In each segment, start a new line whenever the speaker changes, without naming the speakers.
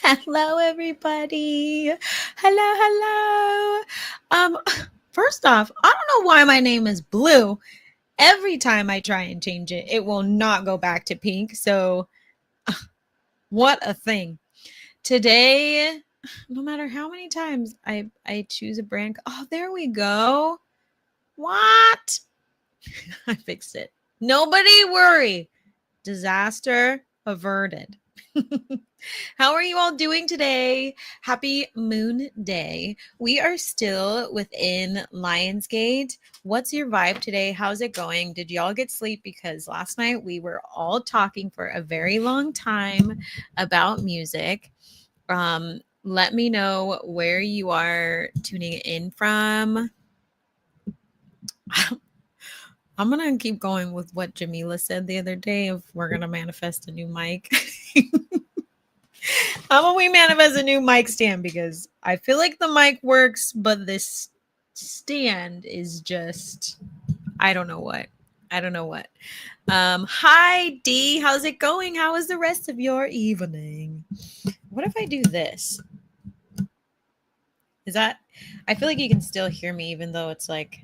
Hello, everybody. Hello, hello. Um, First off, I don't know why my name is Blue. Every time I try and change it, it will not go back to pink. So, what a thing. Today, no matter how many times I choose a brand, oh, there we go. What? I fixed it. Nobody worry. Disaster averted. How are you all doing today? Happy Moon Day. We are still within Lionsgate. What's your vibe today? How's it going? Did y'all get sleep? Because last night we were all talking for a very long time about music. Let me know where you are tuning in from. I'm gonna keep going with what Jamila said the other day if we're gonna manifest a new mic. How about we manifest a new mic stand? Because I feel like the mic works, but this stand is just I don't know what. I don't know what. Hi D, how's it going? How is the rest of your evening? What if I do this? Is that I feel like you can still hear me even though it's like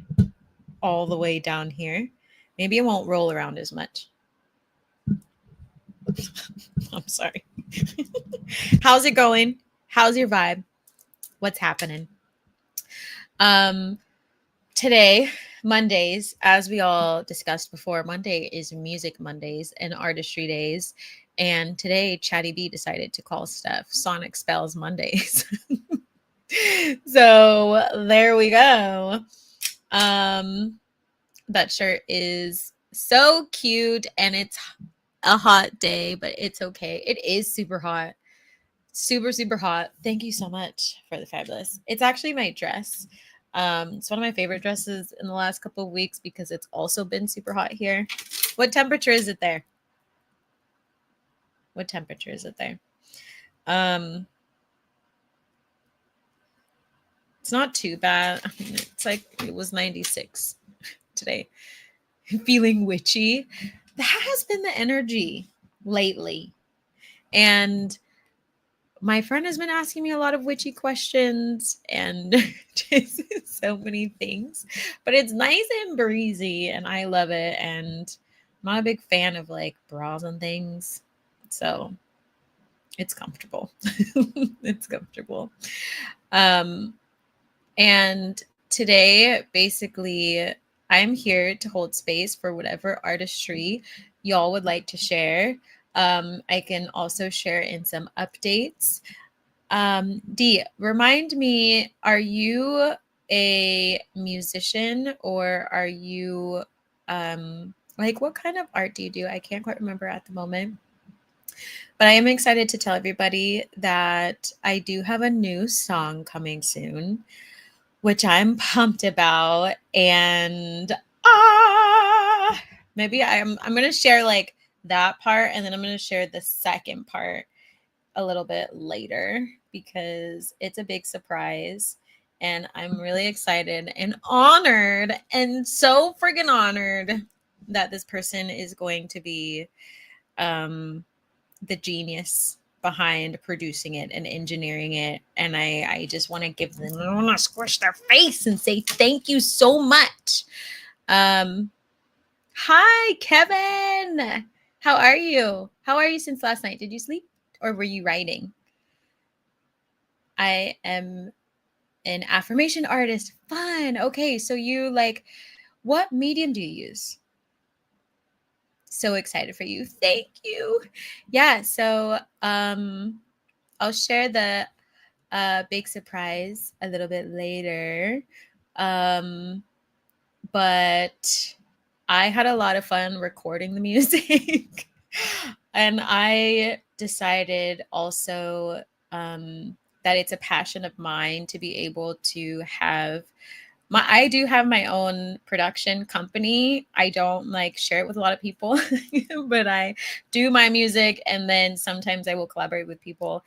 all the way down here. Maybe it won't roll around as much. I'm sorry. How's it going? How's your vibe? What's happening? Today, Mondays, as we all discussed before, Monday is Music Mondays and Artistry Days. And today, Chatty B decided to call stuff Sonic Spells Mondays. So there we go. That shirt is so cute and it's a hot day, but it's okay. It is super hot. Super, super hot. Thank you so much for the fabulous. It's actually my dress. It's one of my favorite dresses in the last couple of weeks because it's also been super hot here. What temperature is it there? What temperature is it there? It's not too bad. I mean, it's like it was 96 today. Feeling witchy. That has been the energy lately. And my friend has been asking me a lot of witchy questions and just so many things. But it's nice and breezy and I love it. And I'm not a big fan of like bras and things. So it's comfortable. It's comfortable. And today, basically, I'm here to hold space for whatever artistry y'all would like to share. I can also share in some updates. D, remind me, are you a musician or are you like what kind of art do you do? I can't quite remember at the moment. But I am excited to tell everybody that I do have a new song coming soon, which I'm pumped about. And maybe I'm gonna share like that part and then I'm gonna share the second part a little bit later because it's a big surprise. And I'm really excited and honored and so friggin' honored that this person is going to be the genius behind producing it and engineering it. And I just want to give them, I want to squish their face and say thank you so much. Hi, Kevin. How are you? How are you since last night? Did you sleep or were you writing? I am an affirmation artist. Fun. Okay, so you like, what medium do you use? So excited for you. Thank you. Yeah, so I'll share the big surprise a little bit later. But I had a lot of fun recording the music. And I decided also that it's a passion of mine to be able to have I do have my own production company. I don't like share it with a lot of people, but I do my music and then sometimes I will collaborate with people.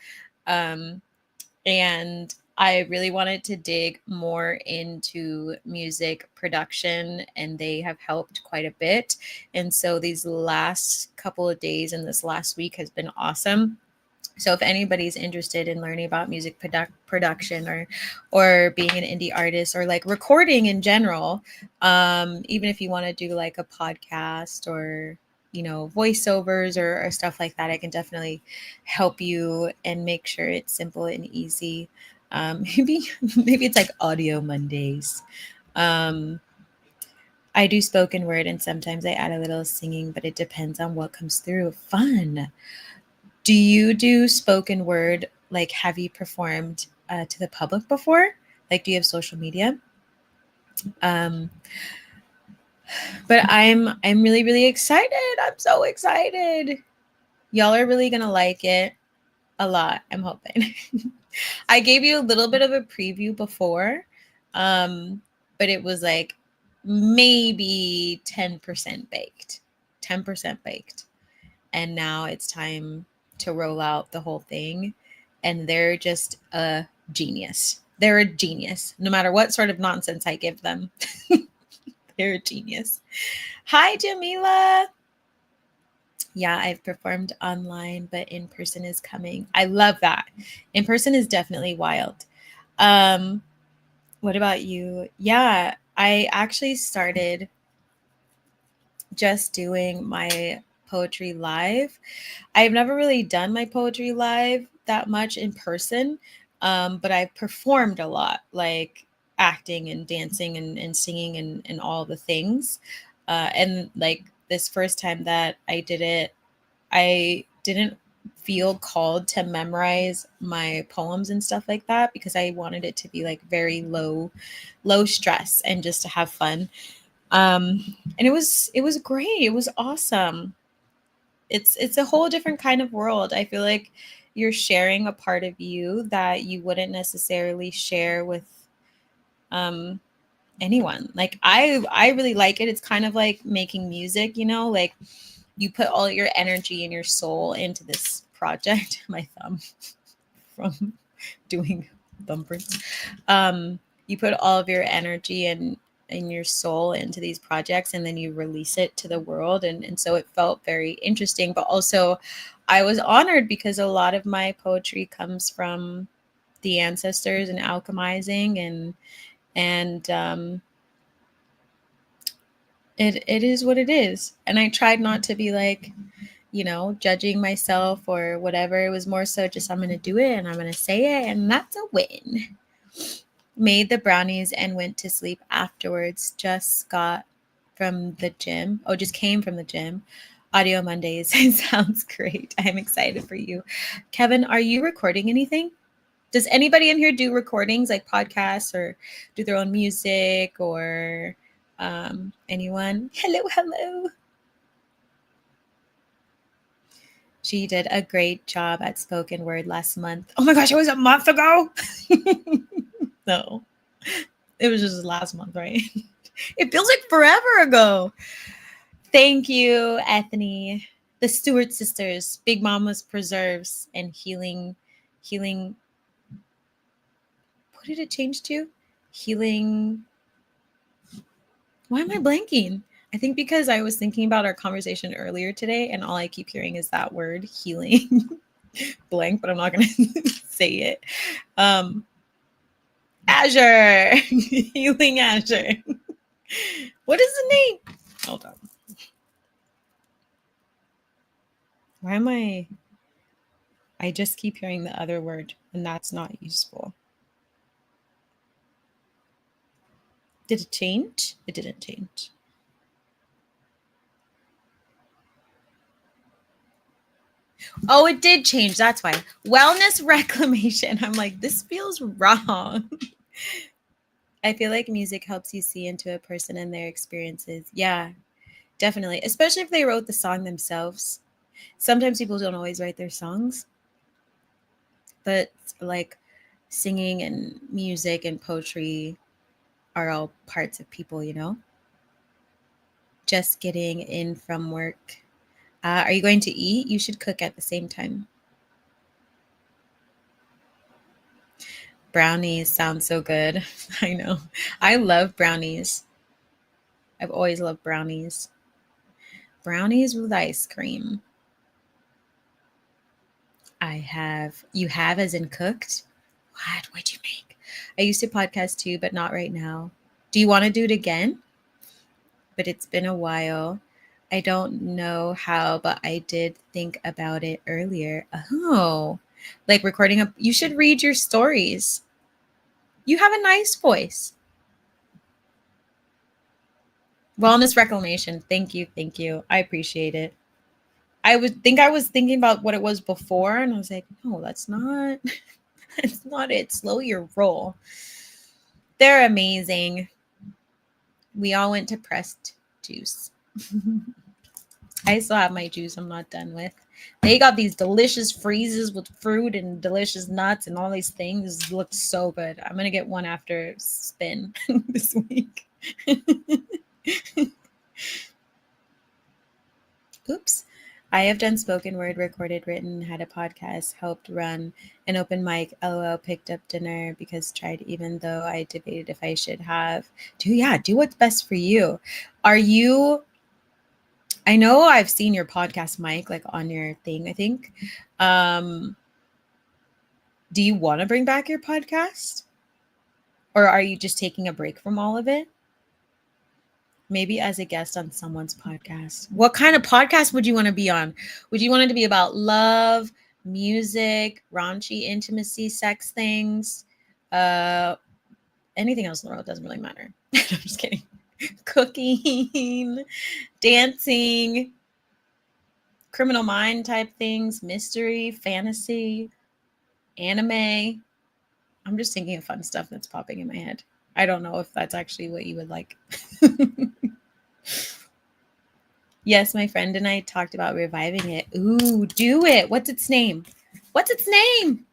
And I really wanted to dig more into music production, and they have helped quite a bit. And so these last couple of days and this last week has been awesome. So if anybody's interested in learning about music production or being an indie artist or like recording in general, even if you want to do like a podcast or voiceovers or stuff like that, I can definitely help you and make sure it's simple and easy. Maybe it's like audio Mondays. um, I do spoken word and sometimes I add a little singing, but it depends on what comes through. Fun. Do you do spoken word? Like, have you performed to the public before? Like, do you have social media? Um, but I'm really really excited. I'm so excited. Y'all are really gonna like it a lot. I'm hoping. I gave you a little bit of a preview before, but it was like maybe 10% baked. 10% baked. And now it's time to roll out the whole thing. And they're just a genius. They're a genius. No matter what sort of nonsense I give them, they're a genius. Hi, Jamila. Yeah, I've performed online, but in person is coming. I love that. In person is definitely wild. Um, what about you? Yeah, I actually started just doing my poetry live. I've never really done my poetry live that much in person, but I've performed a lot, like acting and dancing and singing and all the things. And like this first time that I did it, I didn't feel called to memorize my poems and stuff like that because I wanted it to be like very low stress and just to have fun. And it was great. It was awesome. It's a whole different kind of world. I feel like you're sharing a part of you that you wouldn't necessarily share with um anyone. Like I really like it. It's kind of like making music, like you put all your energy and your soul into this project. My thumb from doing thumbprints. You put all of your energy and your soul into these projects and then you release it to the world. And so it felt very interesting. But also I was honored because a lot of my poetry comes from the ancestors and alchemizing and it is what it is. And I tried not to be like, judging myself or whatever. It was more so just I'm going to do it and I'm going to say it, and that's a win. Made the brownies and went to sleep afterwards. Just got from the gym. Oh, just came from the gym. Audio Mondays. Sounds great. I'm excited for you. Kevin, are you recording anything? Does anybody in here do recordings like podcasts or do their own music or anyone? Hello, hello. She did a great job at spoken word last month. Oh my gosh, it was a month ago. No, it was just last month, right? It feels like forever ago. Thank you, Ethany. The Stewart sisters, Big Mama's Preserves, and healing. What did it change to? Healing. Why am I blanking? I think because I was thinking about our conversation earlier today, and all I keep hearing is that word healing. Blank, but I'm not going to say it. Azure. Healing Azure. What is the name? Hold on. Why am I just keep hearing the other word, and that's not useful. Did it change? It didn't change. Oh, it did change. That's why. Wellness reclamation. I'm like, this feels wrong. I feel like music helps you see into a person and their experiences. Yeah, definitely. Especially if they wrote the song themselves. Sometimes people don't always write their songs, but like singing and music and poetry are all parts of people. Just getting in from work. Are you going to eat? You should cook at the same time. Brownies sound so good. I know. I love brownies. I've always loved brownies. Brownies with ice cream. You have as in cooked? What'd you make? I used to podcast too, but not right now. Do you want to do it again? But it's been a while. I don't know how, but I did think about it earlier. Oh, like recording a, you should read your stories. You have a nice voice. Wellness reclamation. Thank you. Thank you. I appreciate it. I was thinking about what it was before, and I was like, no, that's not that's not it. Slow your roll. They're amazing. We all went to pressed juice. I still have my juice I'm not done with. They got these delicious freezes with fruit and delicious nuts and all these things. It looks so good. I'm gonna get one after spin this week. Oops. I have done spoken word, recorded, written, had a podcast, helped run an open mic, LOL, picked up dinner because tried, even though I debated if I should have. Do what's best for you. Are you, I know I've seen your podcast mic like on your thing, I think. Do you want to bring back your podcast? Or are you just taking a break from all of it? Maybe as a guest on someone's podcast. What kind of podcast would you want to be on? Would you want it to be about love, music, raunchy intimacy, sex things? Anything else in the world doesn't really matter. I'm just kidding. Cooking, dancing, criminal mind type things, mystery, fantasy, anime. I'm just thinking of fun stuff that's popping in my head. I don't know if that's actually what you would like. Yes, my friend and I talked about reviving it. Ooh, do it. What's its name? What's its name?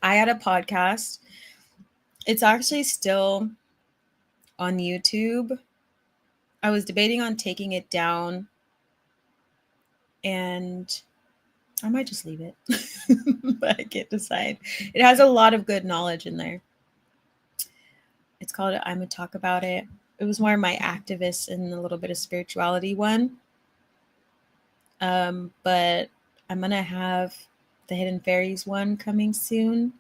I had a podcast. It's actually still on YouTube. I was debating on taking it down, and I might just leave it, but I can't decide. It has a lot of good knowledge in there. It's called I'm gonna talk about it. It was more my activist and a little bit of spirituality one. But I'm gonna have the Hidden Fairies one coming soon.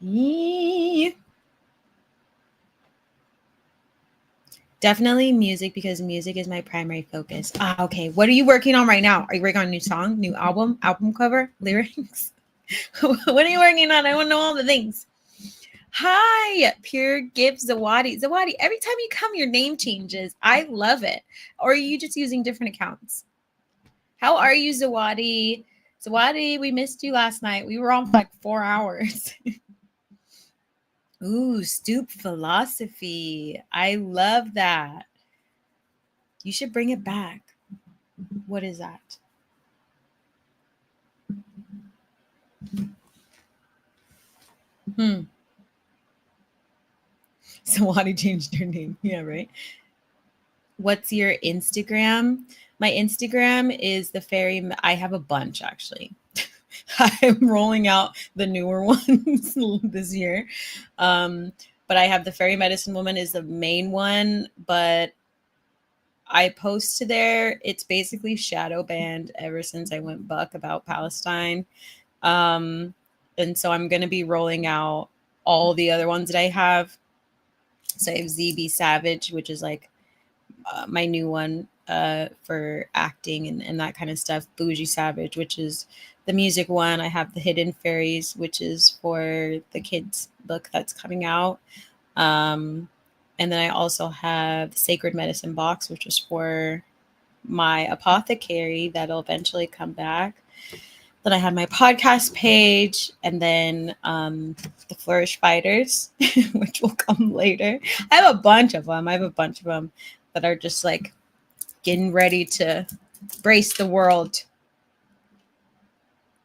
Yee. Definitely music, because music is my primary focus. Okay. What are you working on right now? Are you working on a new song, new album cover, lyrics? What are you working on? I want to know all the things. Hi, Pure Gift Zawadi. Zawadi, every time you come, your name changes. I love it. Or are you just using different accounts? How are you, Zawadi? Zawadi, we missed you last night. We were on for like 4 hours. Ooh, stoop philosophy. I love that. You should bring it back. What is that? Zawadi changed her name. Yeah, right. What's your Instagram? My Instagram is the fairy. I have a bunch actually. I'm rolling out the newer ones this year. But I have the Fairy Medicine Woman is the main one, but I post to there. It's basically shadow banned ever since I went buck about Palestine. And so I'm going to be rolling out all the other ones that I have. So I have ZB Savage, which is like my new one for acting and that kind of stuff. Buujee Savage, which is the music one. I have the Hidden Fairies, which is for the kids book that's coming out. And then I also have the Sacred Medicine Box, which is for my apothecary that'll eventually come back. Then I have my podcast page, and then the Flourish Fighters, which will come later. I have a bunch of them. That are just like getting ready to brace the world,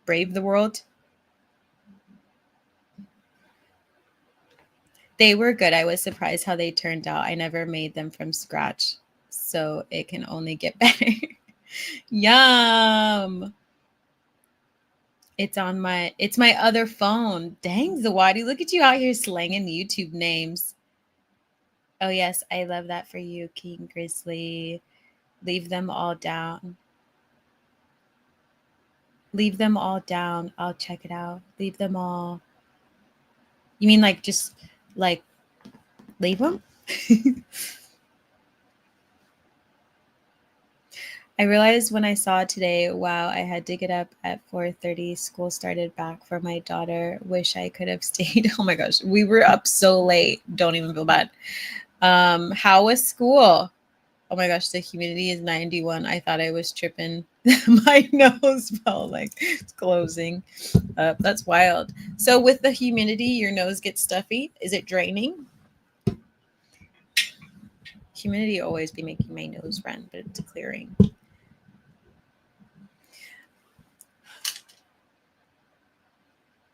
brave the world. They were good. I was surprised how they turned out. I never made them from scratch, so it can only get better. Yum. It's my other phone. Dang, Zawadi, look at you out here slanging YouTube names. Oh, yes, I love that for you, King Grizzly. Leave them all down. Leave them all down. I'll check it out. Leave them all. You mean like just like leave them? I realized when I saw today, wow, I had to get up at 4:30. School started back for my daughter. Wish I could have stayed. Oh my gosh, we were up so late. Don't even feel bad. How was school? Oh my gosh, the humidity is 91. I thought I was tripping. My nose felt like it's closing up. That's wild. So with the humidity, your nose gets stuffy. Is it draining? Humidity always be making my nose run, but it's clearing.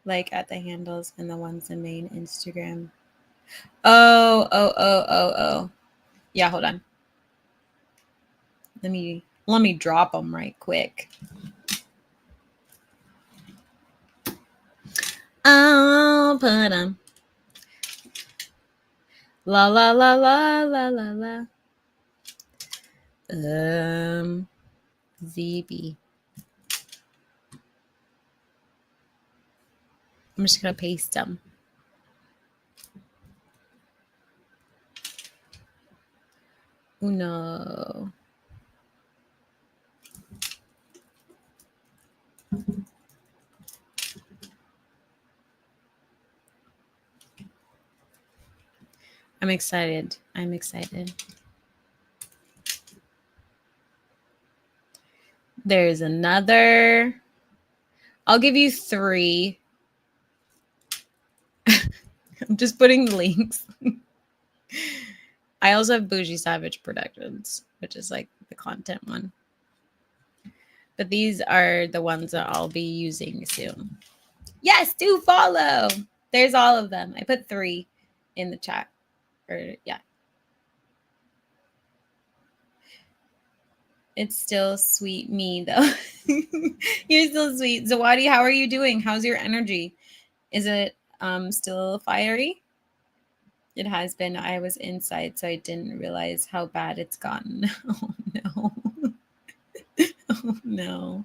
Like at the handles and the ones in main Instagram. Oh. Yeah, hold on. Let me drop them right quick. I'll put them. La la la la la la la. ZB. I'm just gonna paste them. Uno. I'm excited. I'm excited. There's another. I'll give you 3. I'm just putting the links. I also have Buujee Savage Productions, which is like the content one. But these are the ones that I'll be using soon. Yes, do follow. There's all of them. I put 3 in the chat. Or yeah. It's still sweet me though. You're still sweet. Zawadi, how are you doing? How's your energy? Is it still fiery? It has been. I was inside, so I didn't realize how bad it's gotten. Oh no. Oh no.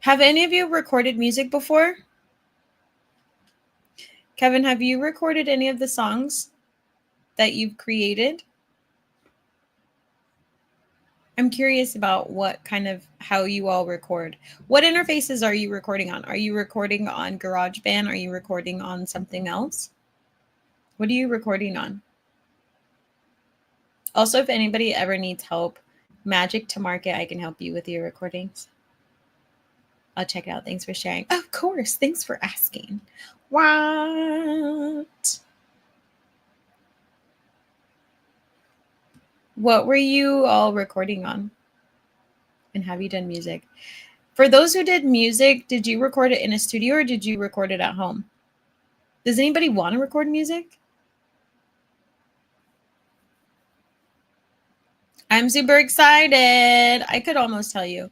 Have any of you recorded music before? Kevin, have you recorded any of the songs that you've created? I'm curious about how you all record. What interfaces are you recording on? Are you recording on GarageBand? Are you recording on something else? What are you recording on? Also, if anybody ever needs help, Magic to Market, I can help you with your recordings. I'll check it out. Thanks for sharing. Of course. Thanks for asking. What? What were you all recording on? And have you done music? For those who did music, did you record it in a studio or did you record it at home? Does anybody want to record music? I'm super excited. I could almost tell you.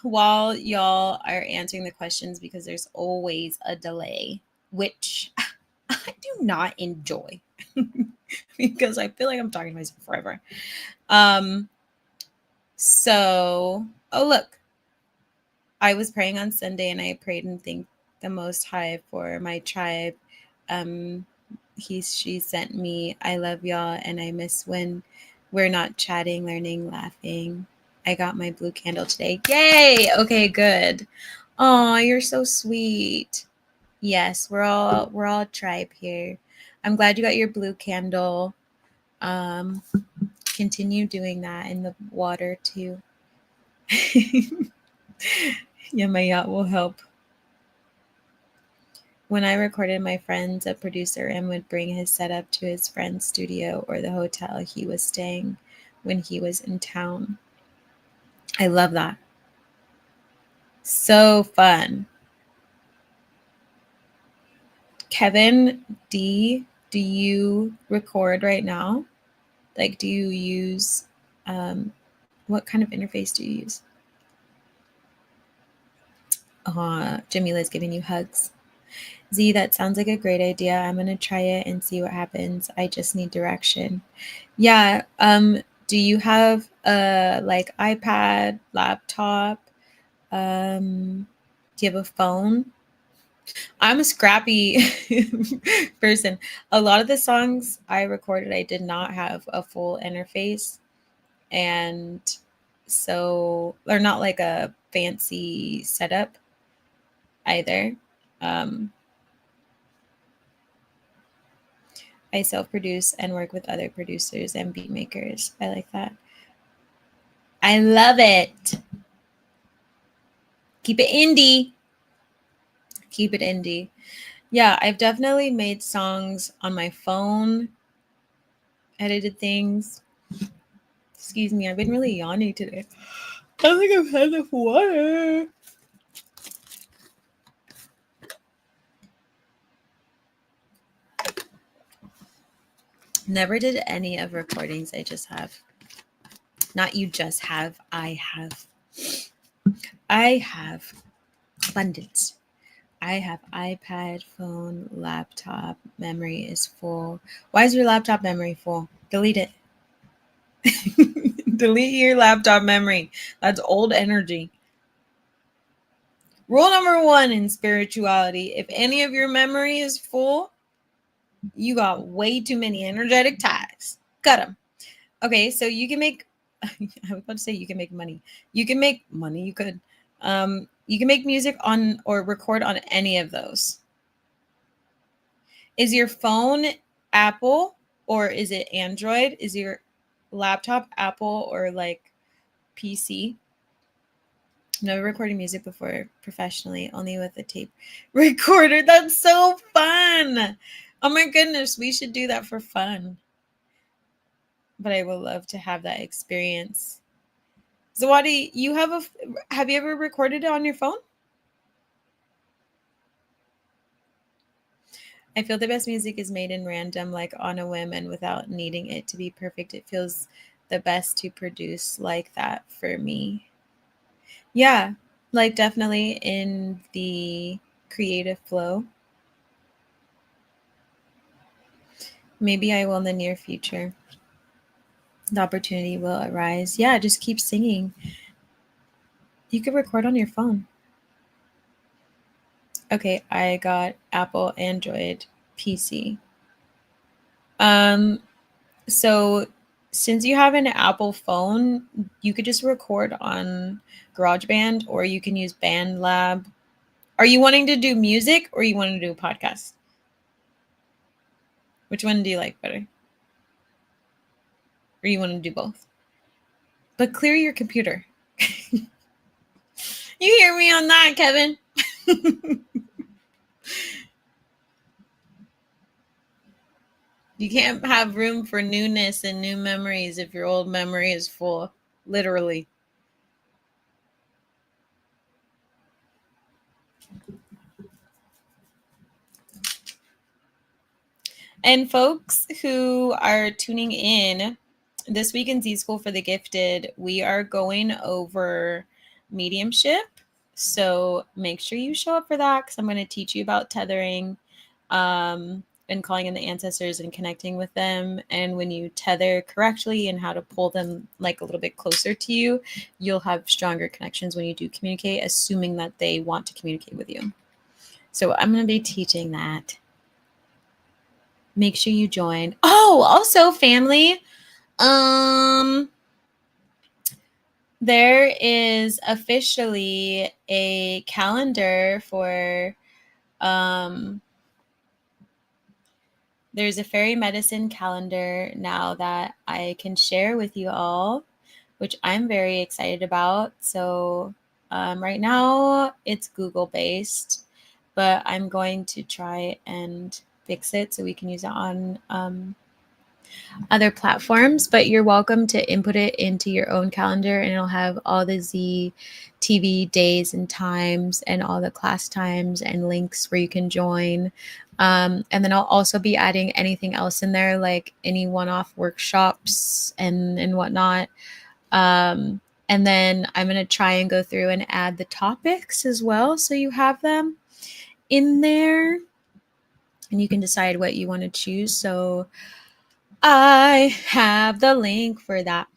While y'all are answering the questions, because there's always a delay, which I do not enjoy because I feel like I'm talking to myself forever. So, oh, look, I was praying on Sunday and I prayed and thanked the Most High for my tribe. She sent me, I love y'all and I miss when we're not chatting, learning, laughing. I got my blue candle today. Yay! Okay, good. Oh, you're so sweet. Yes, we're all tribe here. I'm glad you got your blue candle. Continue doing that in the water too. Yeah, my yacht will help. When I recorded my friends, a producer and would bring his setup to his friend's studio or the hotel he was staying when he was in town. I love that. So fun. Kevin D, do you record right now? Like, do you use, what kind of interface do you use? Jamila's giving you hugs. Z, that sounds like a great idea. I'm gonna try it and see what happens. I just need direction. Yeah. Do you have a like iPad, laptop? Do you have a phone? I'm a scrappy person. A lot of the songs I recorded, I did not have a full interface. And so, or not like a fancy setup either. Um, I self produce and work with other producers and beat makers. I like that. I love it. Keep it indie. Keep it indie. Yeah, I've definitely made songs on my phone, edited things. Excuse me, I've been really yawny today. I don't think I've had enough water. Never did any of recordings. I just have. Not you just have. I have. I have abundance. I have iPad, phone, laptop. Memory is full. Why is your laptop memory full? Delete it. Delete your laptop memory. That's old energy. Rule number 1 in spirituality: if any of your memory is full, you got way too many energetic ties. Cut them. Okay, so you can make, I was about to say you can make money. You can make money. You can make music on or record on any of those. Is your phone Apple or is it Android? Is your laptop Apple or like PC? Never recorded music before professionally, only with a tape recorder. That's so fun. Oh my goodness, we should do that for fun. But I would love to have that experience. Zawadi, have you ever recorded it on your phone? I feel the best music is made in random, like on a whim and without needing it to be perfect. It feels the best to produce like that for me. Yeah, like definitely in the creative flow. Maybe I will in the near future. The opportunity will arise. Yeah, just keep singing. You could record on your phone. Okay, I got Apple, Android, PC. Um, so since you have an Apple phone, you could just record on GarageBand or you can use BandLab. Are you wanting to do music or you want to do a podcast? Which one do you like better? Or you want to do both? But clear your computer. You hear me on that, Kevin? You can't have room for newness and new memories if your old memory is full, literally. And folks who are tuning in this week in Z School for the Gifted, we are going over mediumship. So make sure you show up for that because I'm going to teach you about tethering and calling in the ancestors and connecting with them. And when you tether correctly and how to pull them like a little bit closer to you, you'll have stronger connections when you do communicate, assuming that they want to communicate with you. So I'm going to be teaching that. Make sure you join. Oh, also family, there is officially a calendar for there's a fairy medicine calendar now that I can share with you all, which I'm very excited about. So right now it's Google based, but I'm going to try and fix it so we can use it on other platforms. But you're welcome to input it into your own calendar and it'll have all the ZTV days and times and all the class times and links where you can join. And then I'll also be adding anything else in there, like any one-off workshops and whatnot. And then I'm going to try and go through and add the topics as well, so you have them. in there, and you can decide what you want to choose. So I have the link for that.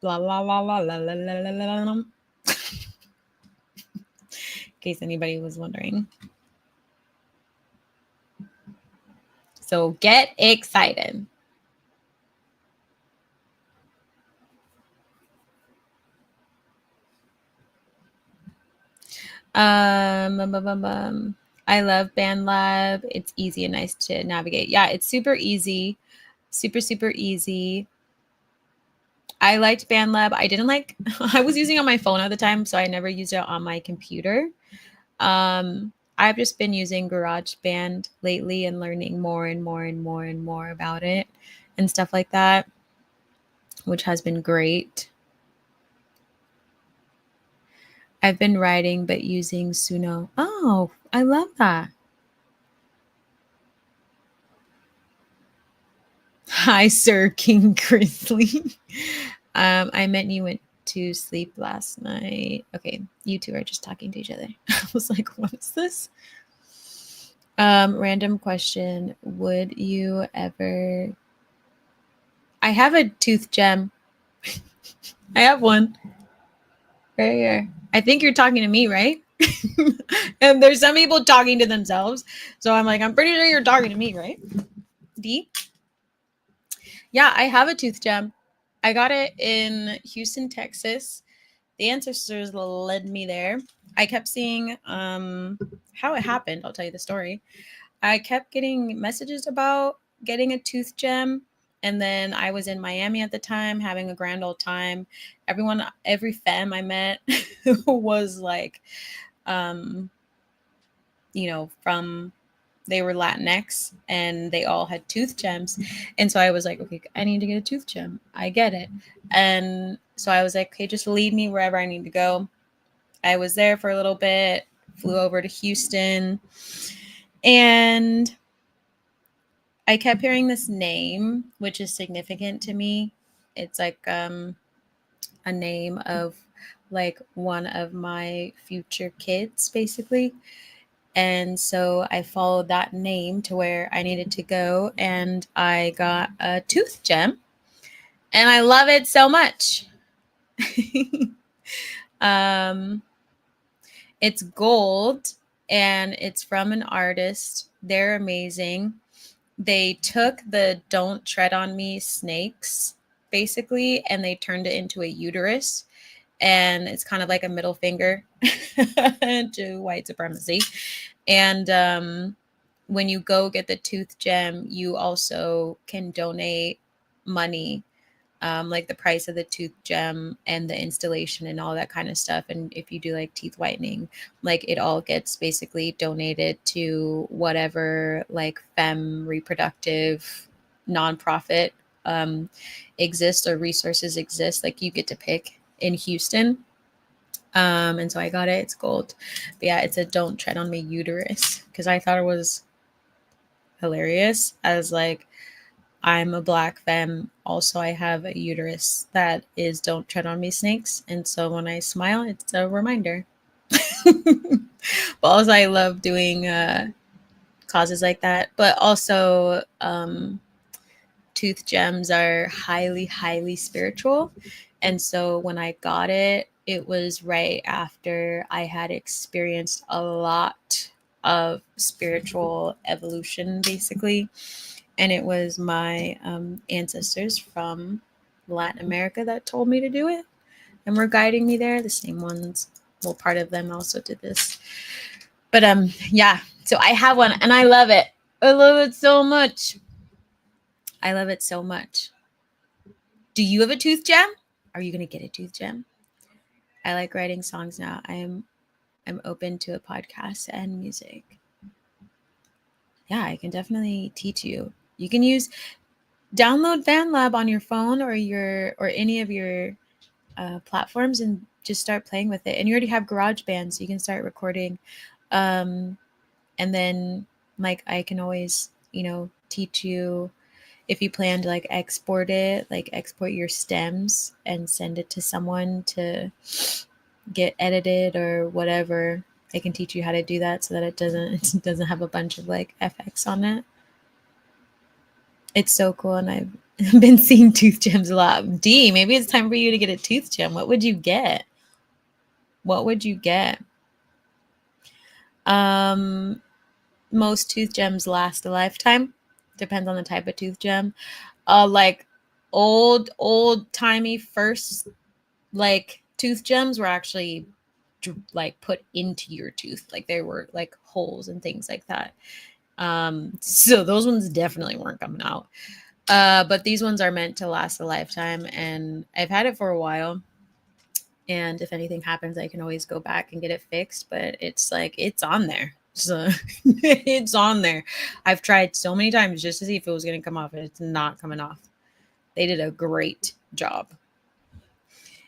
Blah, blah, blah, blah, blah, blah, blah, blah, blah. In case anybody was wondering. So get excited. I love BandLab. It's easy and nice to navigate. Yeah, it's super easy. Super, super easy. I liked BandLab. I didn't like, I was using it on my phone at the time, so I never used it on my computer. I've just been using GarageBand lately and learning more and more and more and more about it and stuff like that, which has been great. I've been writing, but using Suno. Oh, I love that. Hi, Sir King Grizzly. I meant you went to sleep last night. Okay, you two are just talking to each other. I was like, what is this? Random question. Would you ever... I have a tooth gem. I have one right here. I think you're talking to me, right? And there's some people talking to themselves. So I'm like, I'm pretty sure you're talking to me, right? D? Yeah, I have a tooth gem. I got it in Houston, Texas. The ancestors led me there. I kept seeing how it happened. I'll tell you the story. I kept getting messages about getting a tooth gem. And then I was in Miami at the time having a grand old time. Every femme I met was like, from, they were Latinx and they all had tooth gems. And so I was like, okay, I need to get a tooth gem. I get it. And so I was like, okay, just lead me wherever I need to go. I was there for a little bit, flew over to Houston, and I kept hearing this name, which is significant to me. It's like a name of like one of my future kids, basically. And so I followed that name to where I needed to go, and I got a tooth gem, and I love it so much. It's gold, and it's from an artist. They're amazing. They took the "Don't Tread on Me" snakes, basically, and they turned it into a uterus. And it's kind of like a middle finger to white supremacy. And when you go get the tooth gem, you also can donate money, like the price of the tooth gem and the installation and all that kind of stuff. And if you do like teeth whitening, like it all gets basically donated to whatever like femme reproductive nonprofit exists or resources exist. Like you get to pick in Houston. And so I got it. It's gold. But yeah, it's a "Don't Tread on Me" uterus, because I thought it was hilarious. I was like, I'm a Black femme. Also, I have a uterus that is "Don't Tread on Me" snakes. And so when I smile, it's a reminder. But also, I love doing causes like that. But also, tooth gems are highly, highly spiritual. And so when I got it, it was right after I had experienced a lot of spiritual evolution, basically. And it was my ancestors from Latin America that told me to do it and were guiding me there. The same ones, well, part of them also did this. But yeah, so I have one and I love it. I love it so much. I love it so much. Do you have a tooth gem? Are you going to get a tooth gem? I like writing songs now. I'm open to a podcast and music. Yeah, I can definitely teach you. You can download BandLab on your phone or any of your platforms and just start playing with it. And you already have GarageBand, so you can start recording. And then like I can always, teach you if you plan to like export it, like export your stems and send it to someone to get edited or whatever. They can teach you how to do that so that it doesn't have a bunch of like FX on it. It's so cool, and I've been seeing tooth gems a lot. D, maybe it's time for you to get a tooth gem. What would you get? What would you get? Most tooth gems last a lifetime. Depends on the type of tooth gem. Like old timey first like tooth gems were actually like put into your tooth, like there were like holes and things like that. So those ones definitely weren't coming out. But these ones are meant to last a lifetime, and I've had it for a while. And if anything happens, I can always go back and get it fixed. But it's like it's on there, so it's on there. I've tried so many times just to see if it was going to come off, and it's not coming off. They did a great job.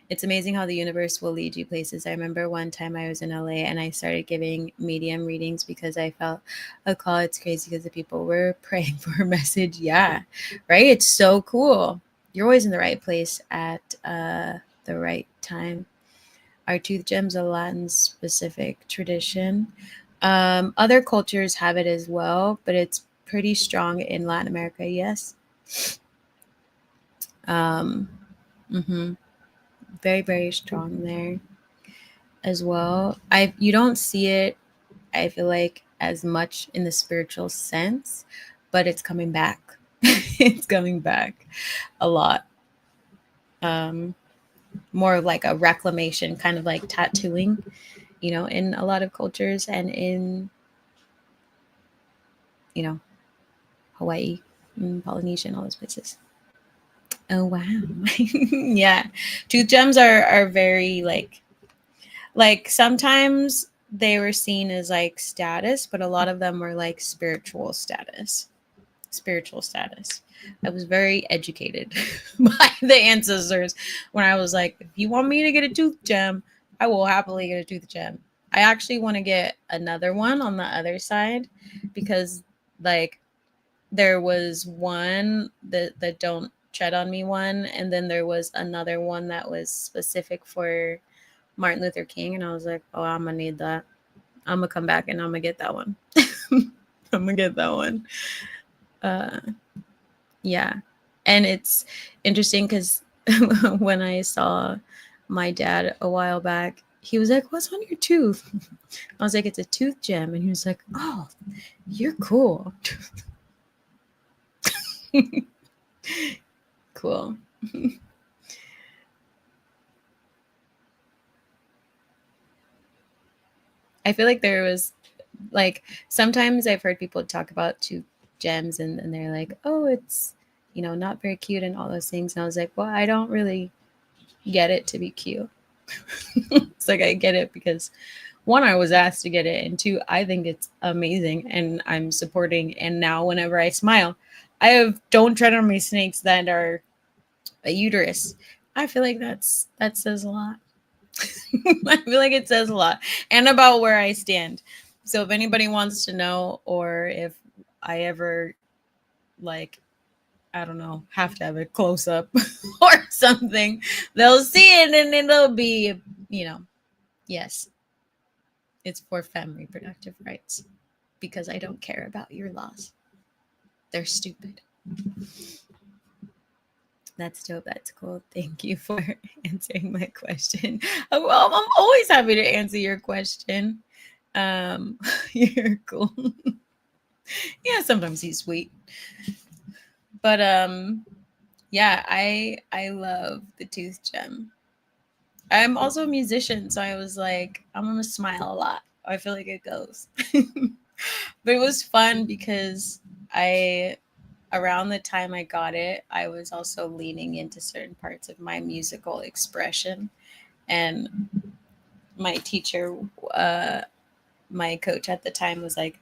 It's amazing how the universe will lead you places. I remember one time I was in LA and I started giving medium readings because I felt a call. It's crazy because the people were praying for a message. Yeah, right? It's so cool. You're always in the right place at the right time. Are tooth gems a Latin specific tradition? Other cultures have it as well, but it's pretty strong in Latin America, yes. Um, mm-hmm. Very, very strong there as well. You don't see it, I feel like, as much in the spiritual sense, but it's coming back. It's coming back a lot. More like a reclamation, kind of like tattooing, in a lot of cultures, and in, Hawaii and Polynesia and all those places. Oh wow. Yeah. Tooth gems are very like sometimes they were seen as like status, but a lot of them were like spiritual status. Spiritual status. I was very educated by the ancestors when I was like, if you want me to get a tooth gem, I will happily get a tooth gem. I actually want to get another one on the other side because like there was one that don't tread on me one, and then there was another one that was specific for Martin Luther King, and I was like, oh, I'm gonna need that. I'm gonna come back and I'm gonna get that one. I'm gonna get that one. Yeah. And it's interesting because when I saw my dad a while back, he was like, what's on your tooth? I was like, it's a tooth gem. And he was like, oh, you're cool. Cool. I feel like there was like sometimes I've heard people talk about tooth gems and they're like, oh, it's not very cute and all those things. And I was like, well, I don't really get it to be cute. It's like I get it because one, I was asked to get it, and two, I think it's amazing and I'm supporting. And now whenever I smile, I have don't tread on my snakes that are a uterus. I feel like that says a lot. I feel like it says a lot and about where I stand. So if anybody wants to know, or if I ever like, I don't know, have to have a close up or something, they'll see it and it'll be, yes, it's for femme reproductive rights because I don't care about your laws. They're stupid. That's dope. That's cool. Thank you for answering my question. Well, I'm always happy to answer your question. You're cool. Yeah, sometimes he's sweet. But yeah, I love the tooth gem. I'm also a musician, so I was like, I'm gonna smile a lot. I feel like it goes. But it was fun because around the time I got it, I was also leaning into certain parts of my musical expression. And my teacher, my coach at the time, was like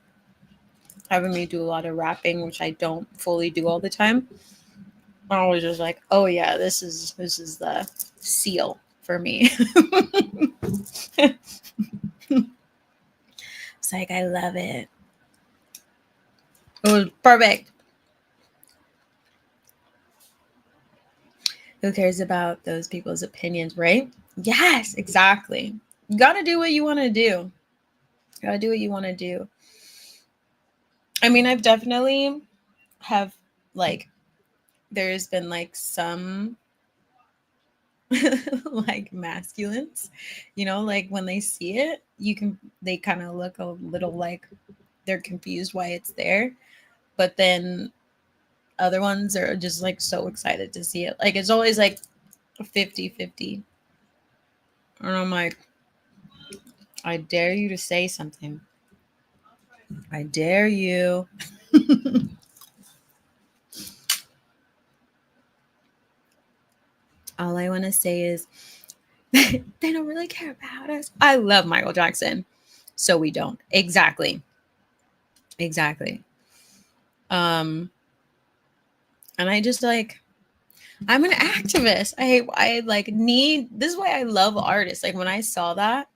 having me do a lot of rapping, which I don't fully do all the time. I was just like, oh yeah, this is the seal for me. It's like I love it. It was perfect. Who cares about those people's opinions, right? Yes, exactly. You got to do what you want to do. Gotta do what you want to do. I mean, I've definitely have like, there's been like some like masculines, you know, like when they see it, they kind of look a little like they're confused why it's there. But then other ones are just like so excited to see it. Like it's always like 50-50. And I'm like, I dare you to say something. I dare you. All I want to say is they don't really care about us. I love Michael Jackson. So we don't. Exactly. And I just like, I'm an activist. I like need, this is why I love artists. Like when I saw that,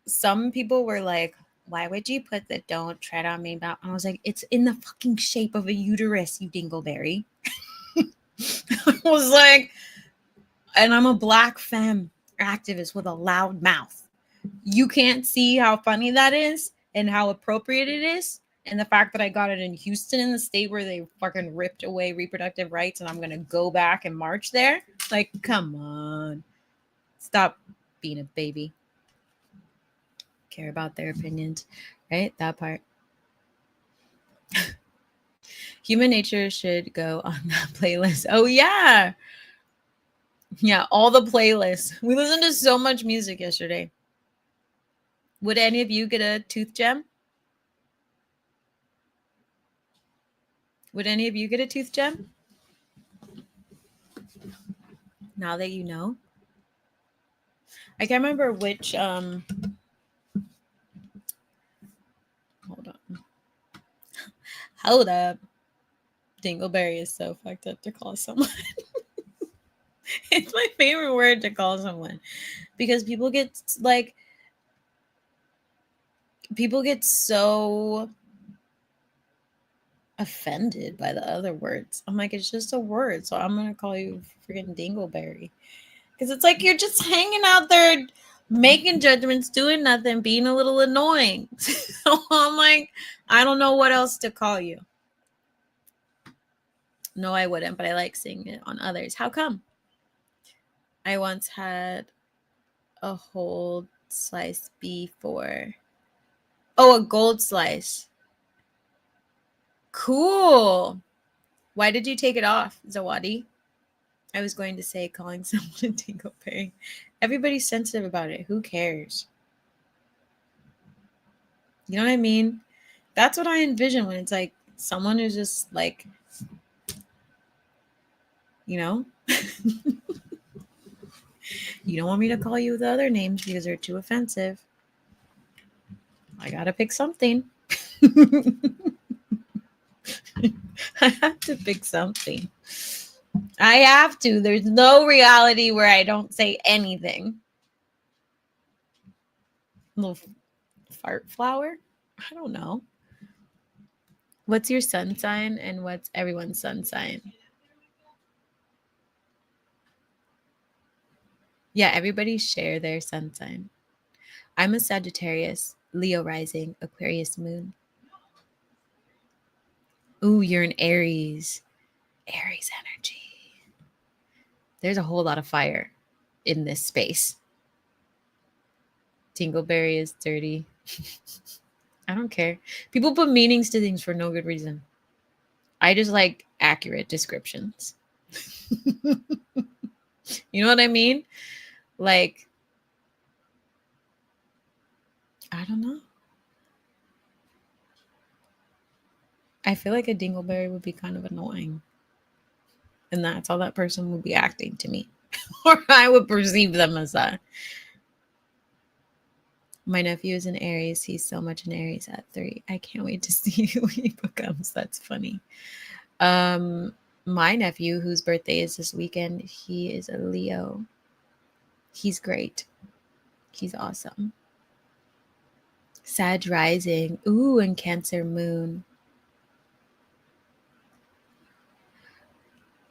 some people were like, why would you put the "don't tread on me" about? And I was like, it's in the fucking shape of a uterus, you dingleberry. I was like, and I'm a black femme activist with a loud mouth. You can't see how funny that is and how appropriate it is. And the fact that I got it in Houston, in the state where they fucking ripped away reproductive rights, and I'm going to go back and march there. Like, come on. Stop being a baby. Care about their opinions, right? That part. Human Nature should go on that playlist. Oh, yeah. Yeah, all the playlists. We listened to so much music yesterday. Would any of you get a tooth gem? Would any of you get a tooth gem? Now that you know. I can't remember which hold on. Hold up. Dingleberry is so fucked up to call someone. It's my favorite word to call someone because people get so offended by the other words. I'm like, it's just a word, so I'm gonna call you freaking dingleberry. Because it's like you're just hanging out there making judgments, doing nothing, being a little annoying. So I'm like, I don't know what else to call you. No, I wouldn't, but I like seeing it on others. How come? I once had a whole slice before. Oh, a gold slice. Cool. Why did you take it off, Zawadi? I was going to say calling someone a dingleberry. Everybody's sensitive about it. Who cares? You know what I mean? That's what I envision when it's like someone who's just like, you know, you don't want me to call you with other names because they're too offensive. I gotta pick something. I have to pick something. I have to. There's no reality where I don't say anything. Little fart flower? I don't know. What's your sun sign and what's everyone's sun sign? Yeah, everybody share their sun sign. I'm a Sagittarius, Leo rising, Aquarius moon. Ooh, you're an Aries. Aries energy. There's a whole lot of fire in this space. Dingleberry is dirty. I don't care. People put meanings to things for no good reason. I just like accurate descriptions. You know what I mean? Like, I don't know. I feel like a dingleberry would be kind of annoying. And that's how that person would be acting to me. Or I would perceive them as that. My nephew is an Aries. He's so much an Aries at 3. I can't wait to see who he becomes. That's funny. My nephew, whose birthday is this weekend, he is a Leo. He's great. He's awesome. Sag rising. Ooh, and Cancer moon.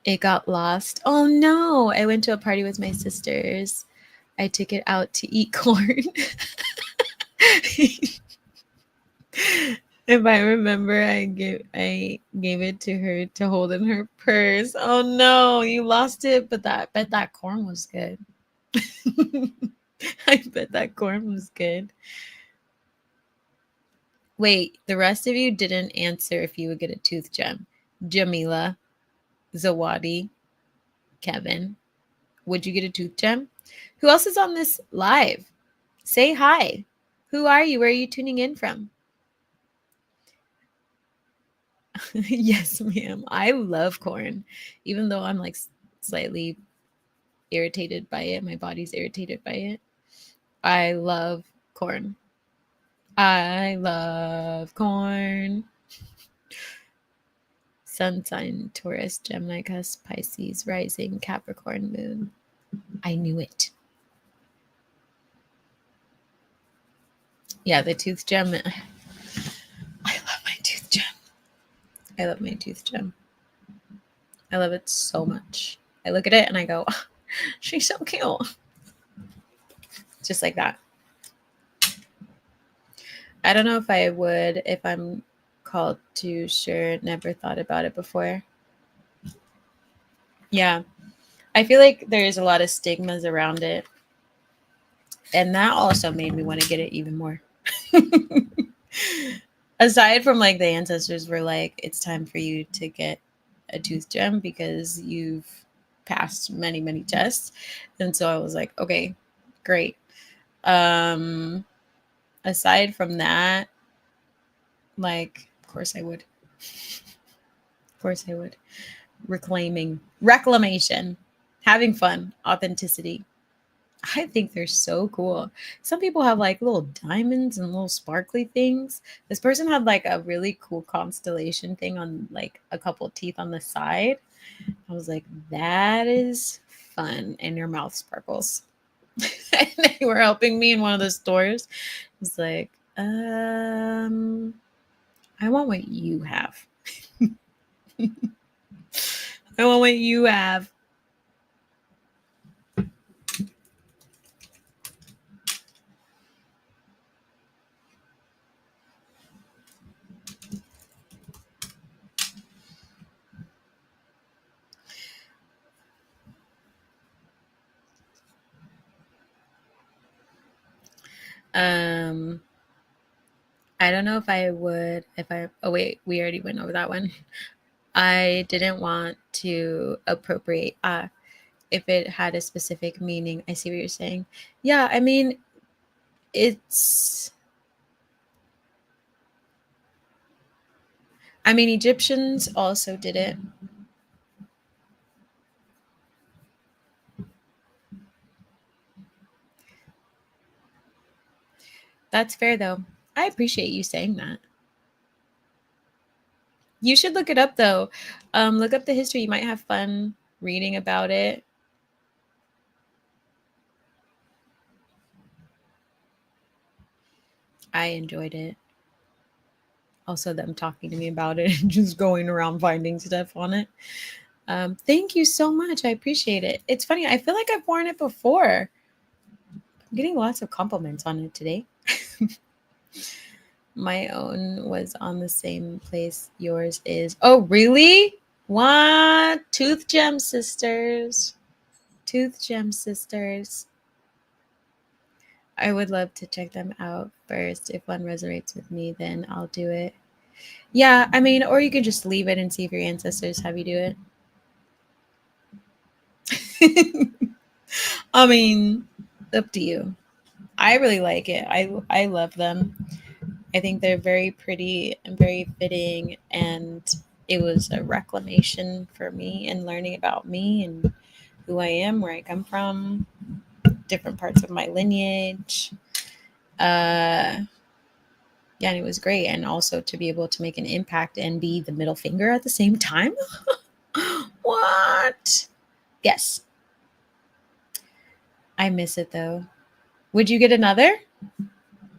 It got lost. Oh no. I went to a party with my sisters. I took it out to eat corn. If I remember, I gave it to her to hold in her purse. Oh no, you lost it, but that bet that corn was good. I bet that corn was good. Wait, the rest of you didn't answer if you would get a tooth gem. Jamila, Zawadi, Kevin, would you get a tooth gem? Who else is on this live? Say hi. Who are you? Where are you tuning in from? Yes, ma'am. I love corn, even though I'm like slightly irritated by it. My body's irritated by it. I love corn. I love corn. Sun sign, Taurus, Gemini, cusp, Pisces, rising, Capricorn, moon. I knew it. Yeah, the tooth gem. I love my tooth gem. I love my tooth gem. I love it so much. I look at it and I go, oh, she's so cute. Just like that. I don't know if I would if I'm called to sure. Never thought about it before. Yeah. I feel like there's a lot of stigmas around it. And that also made me want to get it even more. Aside from like the ancestors were like, it's time for you to get a tooth gem because you've passed many, many tests. And so I was like, okay, great. Aside from that, like, of course I would. Of course I would. Reclamation, having fun, authenticity. I think they're so cool. Some people have like little diamonds and little sparkly things. This person had like a really cool constellation thing on like a couple teeth on the side. I was like, that is fun. And your mouth sparkles. And they were helping me in one of the stores. I was like, I want what you have. I want what you have. Um, I don't know if I would, if I, oh wait, we already went over that one. I didn't want to appropriate, if it had a specific meaning. I see what you're saying. Yeah, I mean, it's, I mean, Egyptians also did it. That's fair though. I appreciate you saying that. You should look it up though. Look up the history. You might have fun reading about it. I enjoyed it. Also, them talking to me about it and just going around finding stuff on it. Thank you so much. I appreciate it. It's funny. I feel like I've worn it before. I'm getting lots of compliments on it today. My own was on the same place yours is. Oh, really? What? Tooth Gem Sisters. Tooth Gem Sisters. I would love to check them out first. If one resonates with me, then I'll do it. Yeah, I mean, or you can just leave it and see if your ancestors have you do it. I mean, up to you. I really like it. I love them. I think they're very pretty and very fitting, and it was a reclamation for me and learning about me and who I am, where I come from, different parts of my lineage. Yeah, and it was great. And also to be able to make an impact and be the middle finger at the same time. What? Yes. I miss it though. Would you get another?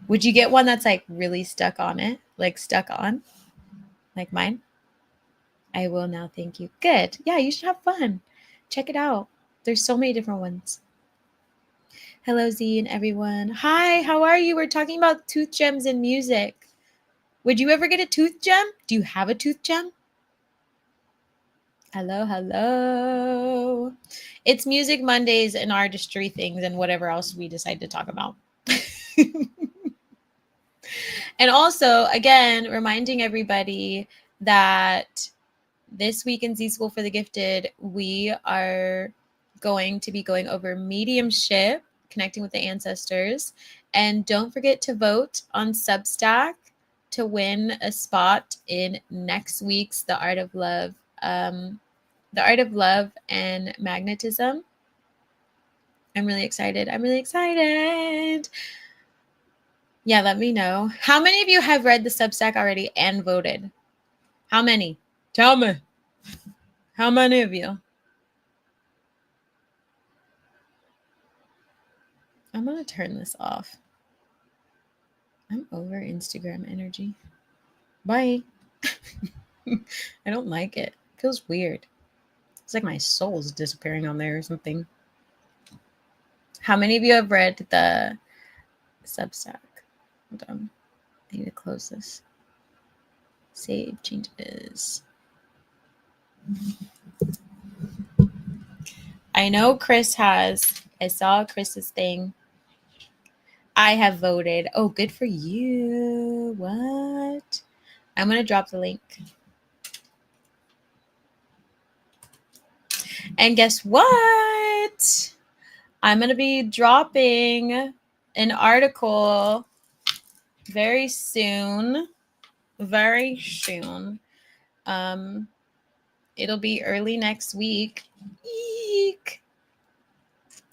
Would you get one that's like really stuck on it? Like stuck on? Like mine? I will now. Thank you. Good. Yeah, you should have fun. Check it out. There's so many different ones. Hello, Z and everyone. Hi, how are you? We're talking about tooth gems and music. Would you ever get a tooth gem? Do you have a tooth gem? Hello, hello. It's Music Mondays and artistry things and whatever else we decide to talk about. And also, again, reminding everybody that this week in Z School for the Gifted, we are going to be going over mediumship, connecting with the ancestors. And don't forget to vote on Substack to win a spot in next week's The Art of Love. The Art of Love and Magnetism. I'm really excited. Yeah, let me know. How many of you have read the Substack already and voted? How many? Tell me. How many of you? I'm going to turn this off. I'm over Instagram energy. Bye. I don't like it. It feels weird. It's like my soul's disappearing on there or something. How many of you have read the Substack? Hold on. I need to close this. Save changes. I know Chris has. I saw Chris's thing. I have voted. Oh, good for you. What? I'm going to drop the link. And guess what? I'm going to be dropping an article very soon. Very soon. It'll be early next week. Eek.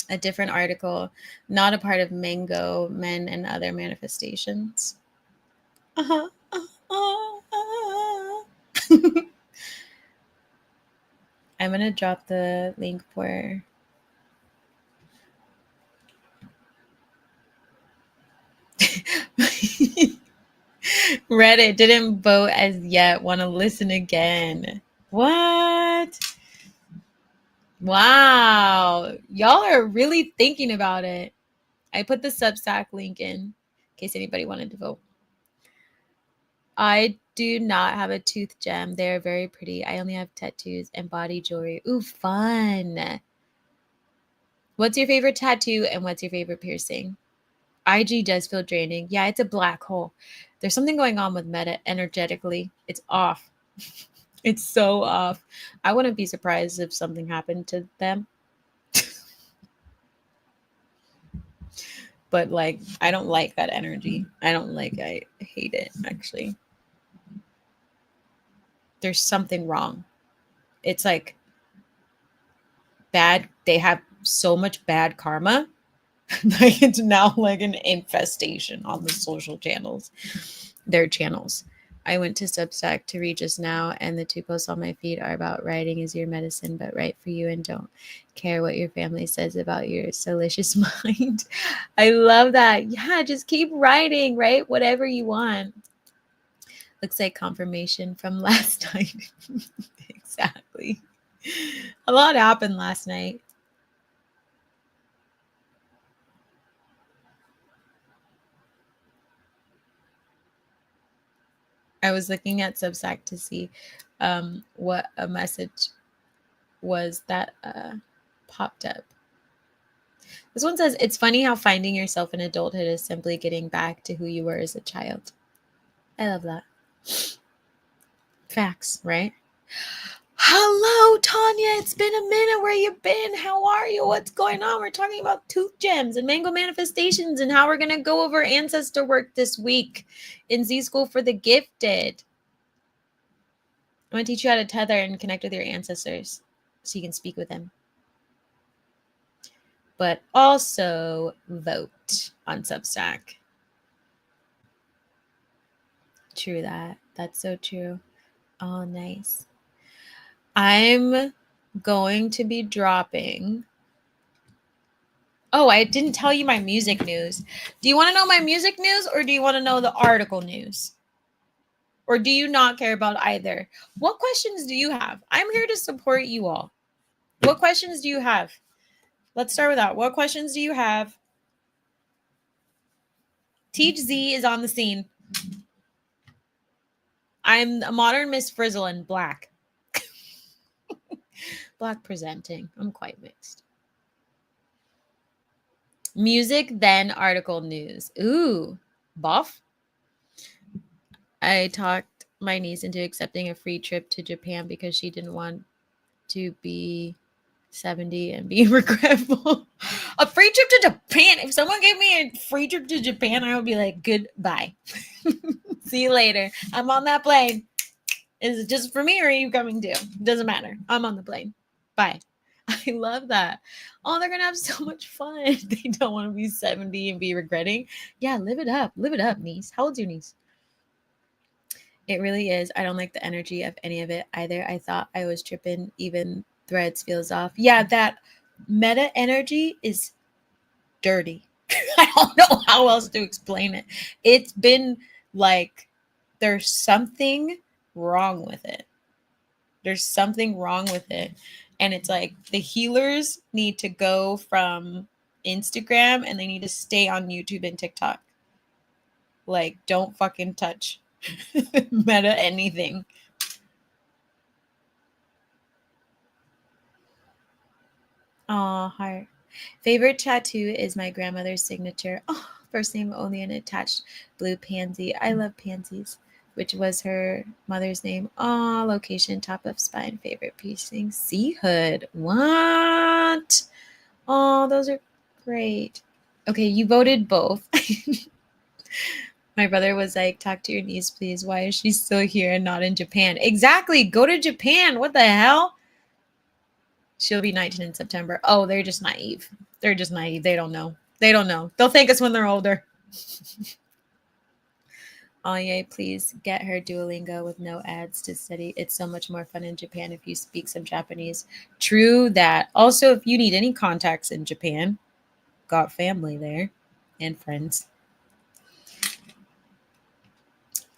A different article, not a part of Mango, Men and Other Manifestations. I'm going to drop the link for... Reddit didn't vote as yet. Want to listen again. What? Wow. Y'all are really thinking about it. I put the Substack link in case anybody wanted to vote. I do not have a tooth gem. They're very pretty. I only have tattoos and body jewelry. Ooh, fun. What's your favorite tattoo and what's your favorite piercing? IG does feel draining. Yeah, it's a black hole. There's something going on with Meta energetically. It's off. It's so off. I wouldn't be surprised if something happened to them. But like, I don't like that energy. I hate it, actually. There's something wrong. It's like bad. They have so much bad karma. Like it's now like an infestation on the social channels, their channels. I went to Substack to read just now, and the 2 posts on my feed are about writing is your medicine, but write for you and don't care what your family says about your delicious mind. I love that. Yeah, just keep writing, right? Whatever you want. Looks like confirmation from last night. Exactly. A lot happened last night. I was looking at Substack to see what a message was that popped up. This one says, it's funny how finding yourself in adulthood is simply getting back to who you were as a child. I love that. Facts, right? Hello, Tanya. It's been a minute. Where you been? How are you? What's going on? We're talking about tooth gems and mango manifestations and how we're going to go over ancestor work this week in Z School for the Gifted. I'm going to teach you how to tether and connect with your ancestors so you can speak with them. But also vote on Substack. True that. That's so true. Oh, nice. I'm going to be dropping... Oh, I didn't tell you my music news. Do you want to know my music news or do you want to know the article news? Or do you not care about either? What questions do you have? I'm here to support you all. What questions do you have? Let's start with that. What questions do you have? Teach Z is on the scene. I'm a modern Miss Frizzle in black. Black presenting. I'm quite mixed. Music, then article news. Ooh, buff. I talked my niece into accepting a free trip to Japan because she didn't want to be 70 and be regretful. A free trip to Japan. If someone gave me a free trip to Japan, I would be like, goodbye. See you later. I'm on that plane. Is it just for me or are you coming too? Doesn't matter. I'm on the plane. Bye. I love that. Oh, they're gonna have so much fun. They don't want to be 70 and be regretting. Yeah, live it up. Live it up, niece. How old's your niece? It really is. I don't like the energy of any of it either. I thought I was tripping. Even threads feels off. Yeah, that meta energy is dirty. I don't know how else to explain it. It's been like there's something wrong with it. There's something wrong with it. And it's like the healers need to go from Instagram and they need to stay on YouTube and TikTok. Like, don't fucking touch meta anything. Oh, heart. Favorite tattoo is my grandmother's signature. Oh, first name only an attached blue pansy. I love pansies, which was her mother's name. Oh, location, top of spine, favorite piercing, sea hood. What? Oh, those are great. Okay, you voted both. My brother was like, talk to your niece, please. Why is she still here and not in Japan? Exactly. Go to Japan. What the hell? She'll be 19 in September. Oh, they're just naive. They're just naive. They don't know. They don't know. They'll thank us when they're older. Oh, yay, please get her Duolingo with no ads to study. It's so much more fun in Japan if you speak some Japanese. True that. Also, if you need any contacts in Japan, got family there and friends.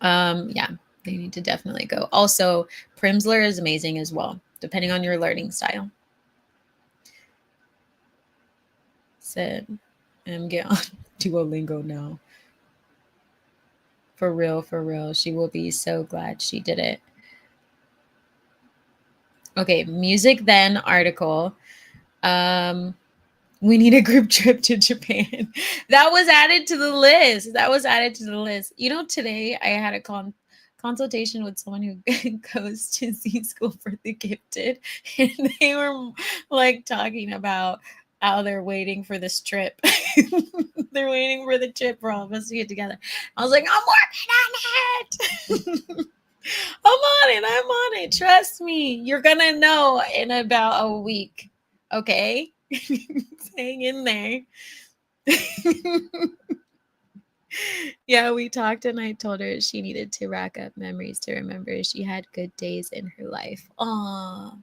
Yeah, they need to definitely go. Also, Primsler is amazing as well, depending on your learning style. Said, get on Duolingo now. For real, for real. She will be so glad she did it. Okay, music then article. We need a group trip to Japan. That was added to the list. That was added to the list. You know, today I had a consultation with someone who goes to Z School for the Gifted, and they were like talking about how they're waiting for this trip. They're waiting for the trip for all of us to get together. I was like, I'm working on it. I'm on it. I'm on it. Trust me. You're going to know in about a week. Okay? Hang in there. Yeah, we talked and I told her she needed to rack up memories to remember she had good days in her life. Aw.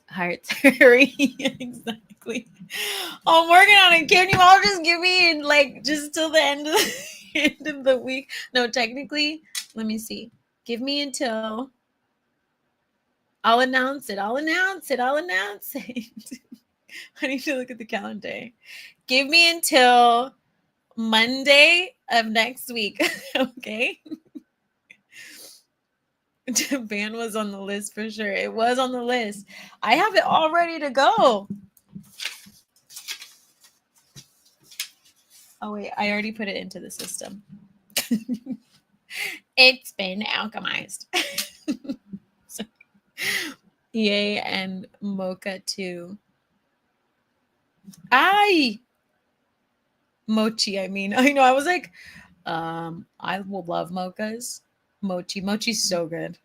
Hearts. Hurry. Exactly. I'm working on it. Can you all just give me like just till the end of end of the week? No, technically, let me see. Give me until I'll announce it. I'll announce it. I'll announce it. I need to look at the calendar. Give me until Monday of next week. Okay. Japan was on the list for sure. It was on the list. I have it all ready to go. Oh, wait. I already put it into the system. It's been alchemized. So, EA and Mocha too. Mochi, I mean. I know. I was like, I will love mochas. Mochi's so good.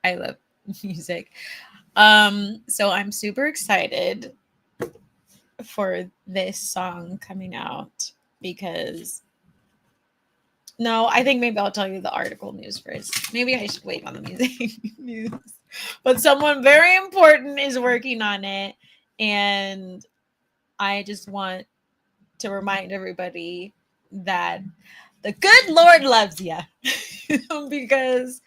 I love music. So I'm super excited for this song coming out because no, I think maybe I'll tell you the article news first. Maybe I should wait on the music news. But someone very important is working on it. And I just want to remind everybody that the good Lord loves you. Because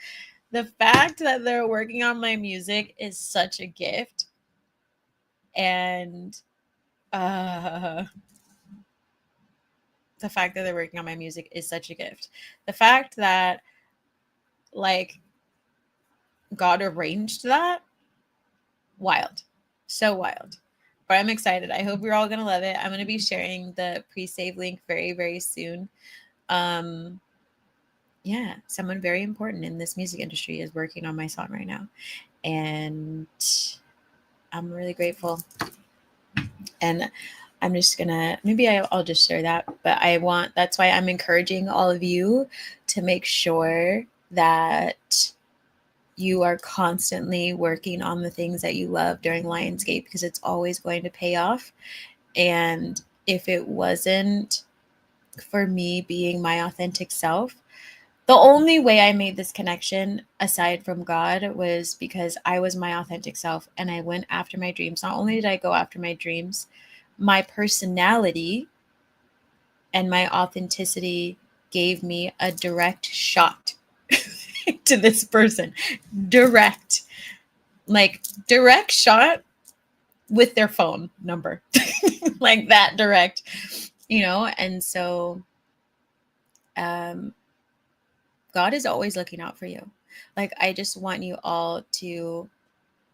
the fact that they're working on my music is such a gift. And the the fact that they're working on my music is such a gift. The fact that like God arranged that, wild. So wild. But I'm excited. I hope you're all going to love it. I'm going to be sharing the pre-save link very, very soon. Yeah, someone very important in this music industry is working on my song right now. And I'm really grateful. And I'm just gonna, maybe I'll just share that. But that's why I'm encouraging all of you to make sure that you are constantly working on the things that you love during Lionsgate, because it's always going to pay off. And if it wasn't for me being my authentic self, the only way I made this connection aside from God was because I was my authentic self and I went after my dreams. Not only did I go after my dreams, my personality and my authenticity gave me a direct shot to this person. Direct shot with their phone number. Like that direct, and so God is always looking out for you. Like, I just want you all to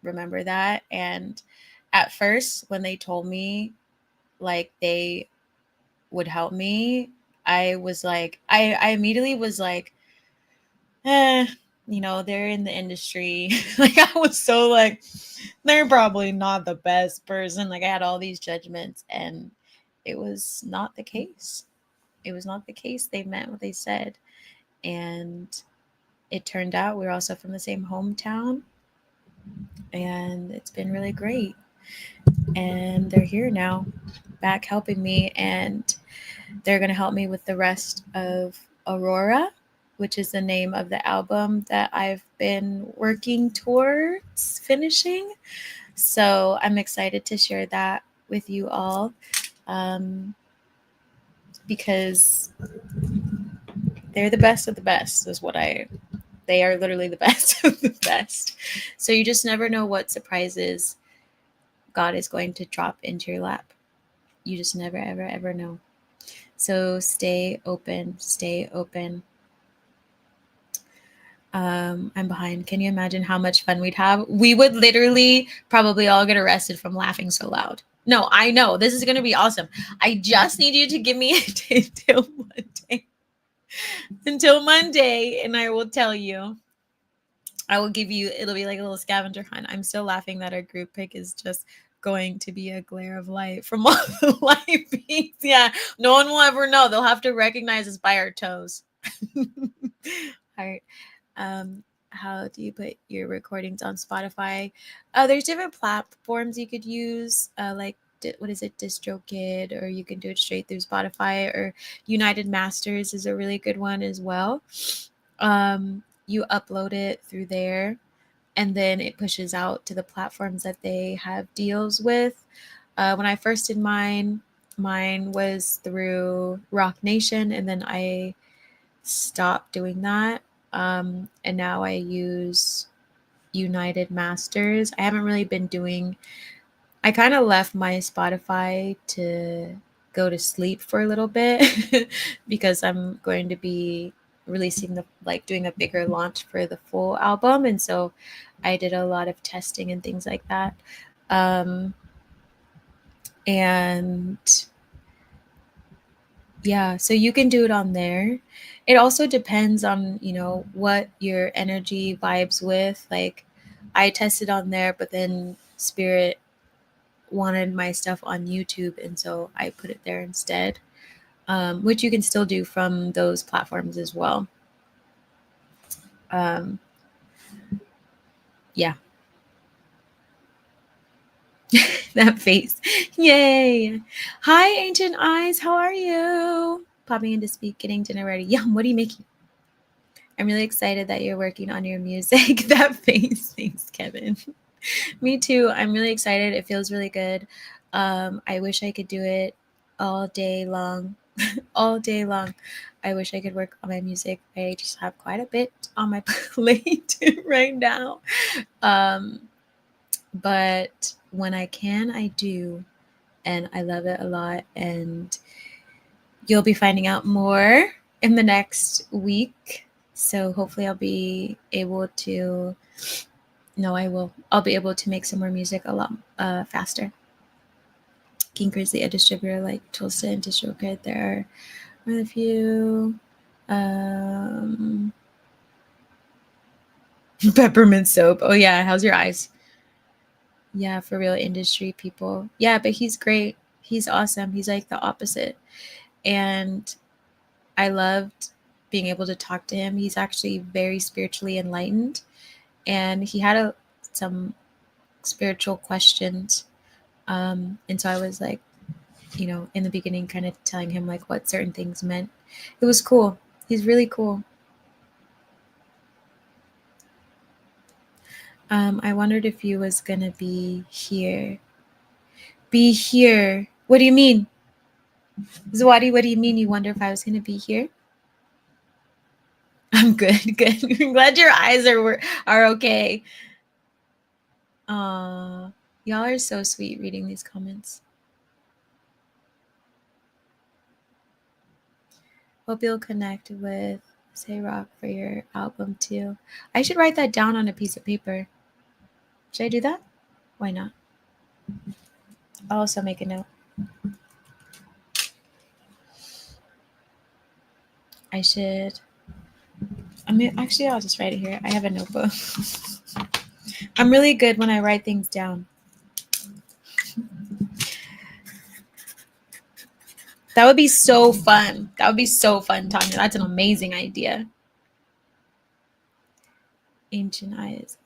remember that. And at first, when they told me like they would help me, I was like, I immediately was like, they're in the industry. Like, I was so like, they're probably not the best person. Like, I had all these judgments, and it was not the case. It was not the case. They meant what they said. And it turned out we're also from the same hometown, and it's been really great. And they're here now, back helping me, and they're going to help me with the rest of Aurora, which is the name of the album that I've been working towards finishing. So I'm excited to share that with you all, because they're the best of the best they are literally the best of the best. So you just never know what surprises God is going to drop into your lap. You just never, ever, ever know. So stay open, stay open. I'm behind. Can you imagine how much fun we'd have? We would literally probably all get arrested from laughing so loud. No, I know. This is going to be awesome. I just need you to give me a day till Monday. Until Monday, and I will tell you. I will give you, it'll be like a little scavenger hunt. I'm still laughing that our group pic is just going to be a glare of light from all the light beams. Yeah, no one will ever know. They'll have to recognize us by our toes. All right. How do you put your recordings on Spotify? There's different platforms you could use, like what is it, DistroKid, or you can do it straight through Spotify, or United Masters is a really good one as well. You upload it through there, and then it pushes out to the platforms that they have deals with. When I first did mine was through Rock Nation, and then I stopped doing that. And now I use United Masters. I haven't really been doing, I kind of left my Spotify to go to sleep for a little bit because I'm going to be releasing doing a bigger launch for the full album. And so I did a lot of testing and things like that. And yeah, so you can do it on there. It also depends on, what your energy vibes with. Like, I tested on there, but then Spirit wanted my stuff on YouTube, and so I put it there instead, which you can still do from those platforms as well. Yeah. That face. Yay. Hi, Ancient Eyes. How are you? Popping in to speak, getting dinner ready. Yum, what are you making? I'm really excited that you're working on your music. That face. Thanks, Kevin. Me too. I'm really excited. It feels really good. I wish I could do it all day long. All day long. I wish I could work on my music. I just have quite a bit on my plate right now. But when I can, I do. And I love it a lot. And you'll be finding out more in the next week. So hopefully I'll be able to, no, I will. I'll be able to make some more music a lot faster. King Grizzly, a distributor like Tulsa and DistroKid. There are a few. Peppermint soap. Oh yeah, how's your eyes? Yeah, for real industry people. Yeah, but he's great. He's awesome. He's like the opposite. And I loved being able to talk to him. He's actually very spiritually enlightened, and he had some spiritual questions. And so I was like, in the beginning, kind of telling him like what certain things meant. It was cool. He's really cool. I wondered if you was gonna be here. Be here. What do you mean? Zawadi, what do you mean you wonder if I was gonna be here? I'm good, good. I'm glad your eyes are okay. Y'all are so sweet reading these comments. Hope you'll connect with Say Rock for your album too. I should write that down on a piece of paper. Should I do that? Why not? I'll also make a note. I should. Actually, I'll just write it here. I have a notebook. I'm really good when I write things down. That would be so fun. That would be so fun, Tanya. That's an amazing idea. Ancient eyes.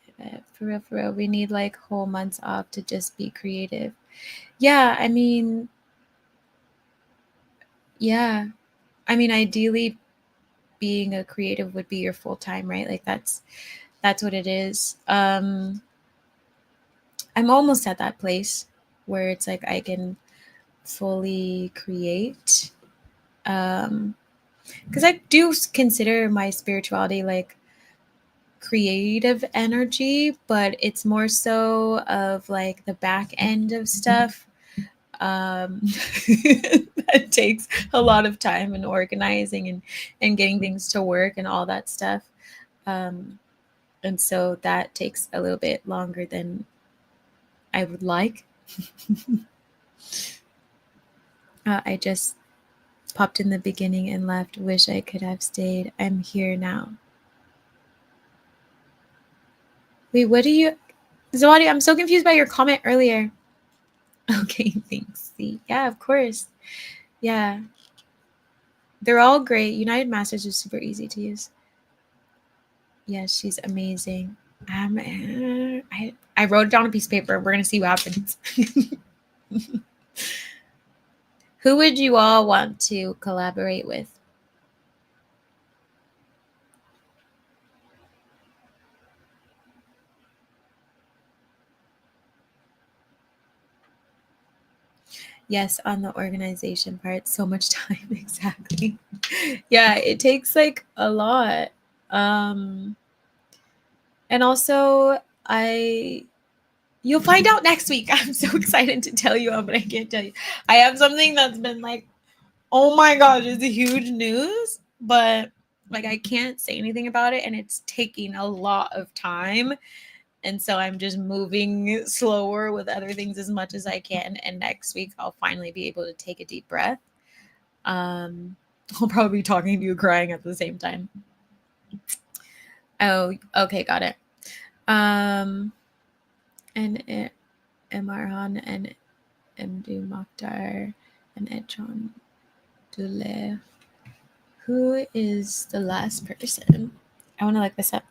For real, for real. We need like whole months off to just be creative. Yeah, I mean, yeah. I mean, ideally being a creative would be your full time, right? Like that's what it is. I'm almost at that place where it's like I can fully create. Because I do consider my spirituality like creative energy, but it's more so of like the back end of stuff. That takes a lot of time and organizing and getting things to work and all that stuff. And so that takes a little bit longer than I would like. I just popped in the beginning and left. Wish I could have stayed. I'm here now. Wait, what do you... Zawadi, I'm so confused by your comment earlier. Okay, thanks. See, yeah, of course. Yeah. They're all great. United Masters is super easy to use. Yeah, she's amazing. I wrote it down on a piece of paper. We're going to see what happens. Who would you all want to collaborate with? Yes, on the organization part, so much time. Exactly. Yeah, it takes like a lot. And also you'll find out next week. I'm so excited to tell you, but I can't tell you. I have something that's been like, oh my gosh, it's huge news, but like I can't say anything about it, and it's taking a lot of time. And so I'm just moving slower with other things as much as I can. And next week I'll finally be able to take a deep breath. I'll probably be talking to you crying at the same time. Oh, okay, got it. And Emarhan and Mdu Mokhtar and Etron Dule. Who is the last person? I want to look this up.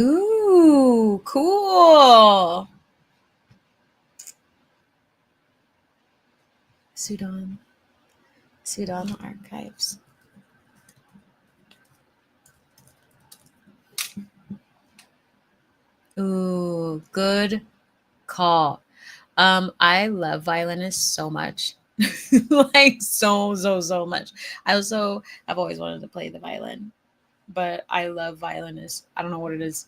Ooh, cool. Sudan archives. Ooh, good call. I love violinists so much. Like so much. I also have always wanted to play the violin, but I love violinists. I don't know what it is.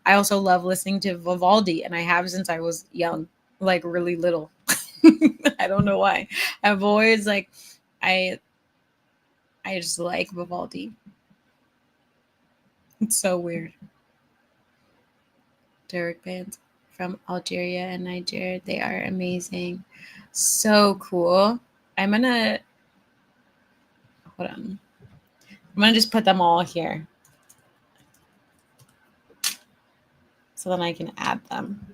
I also love listening to Vivaldi, and I have since I was young. like really little. I don't know why. I've always like I I just like Vivaldi. It's so weird. Derek bands from Algeria and Nigeria. They are amazing. So cool. I'm gonna hold on. I'm gonna just put them all here so then I can add them.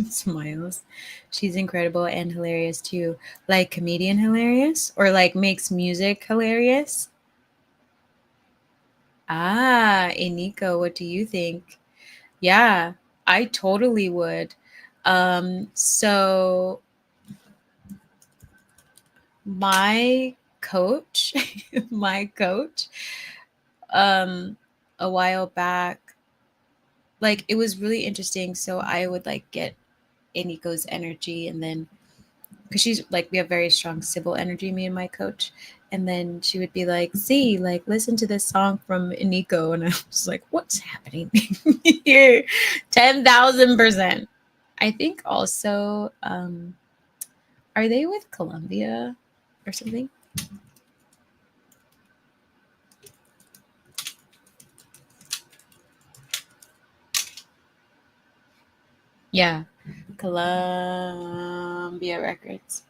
Smiles. She's incredible and hilarious too. Like comedian hilarious or like makes music hilarious? Ah, Eniko, what do you think? Yeah, I totally would. So my coach, my coach, um, a while back, like it was really interesting. So I would like get Eniko's energy and then because she's like we have very strong Sybil energy, me and my coach. And then she would be like, see, like listen to this song from Eniko. And I was like, what's happening here? 10,000%. I think also are they with Columbia or something? Yeah. Columbia Records.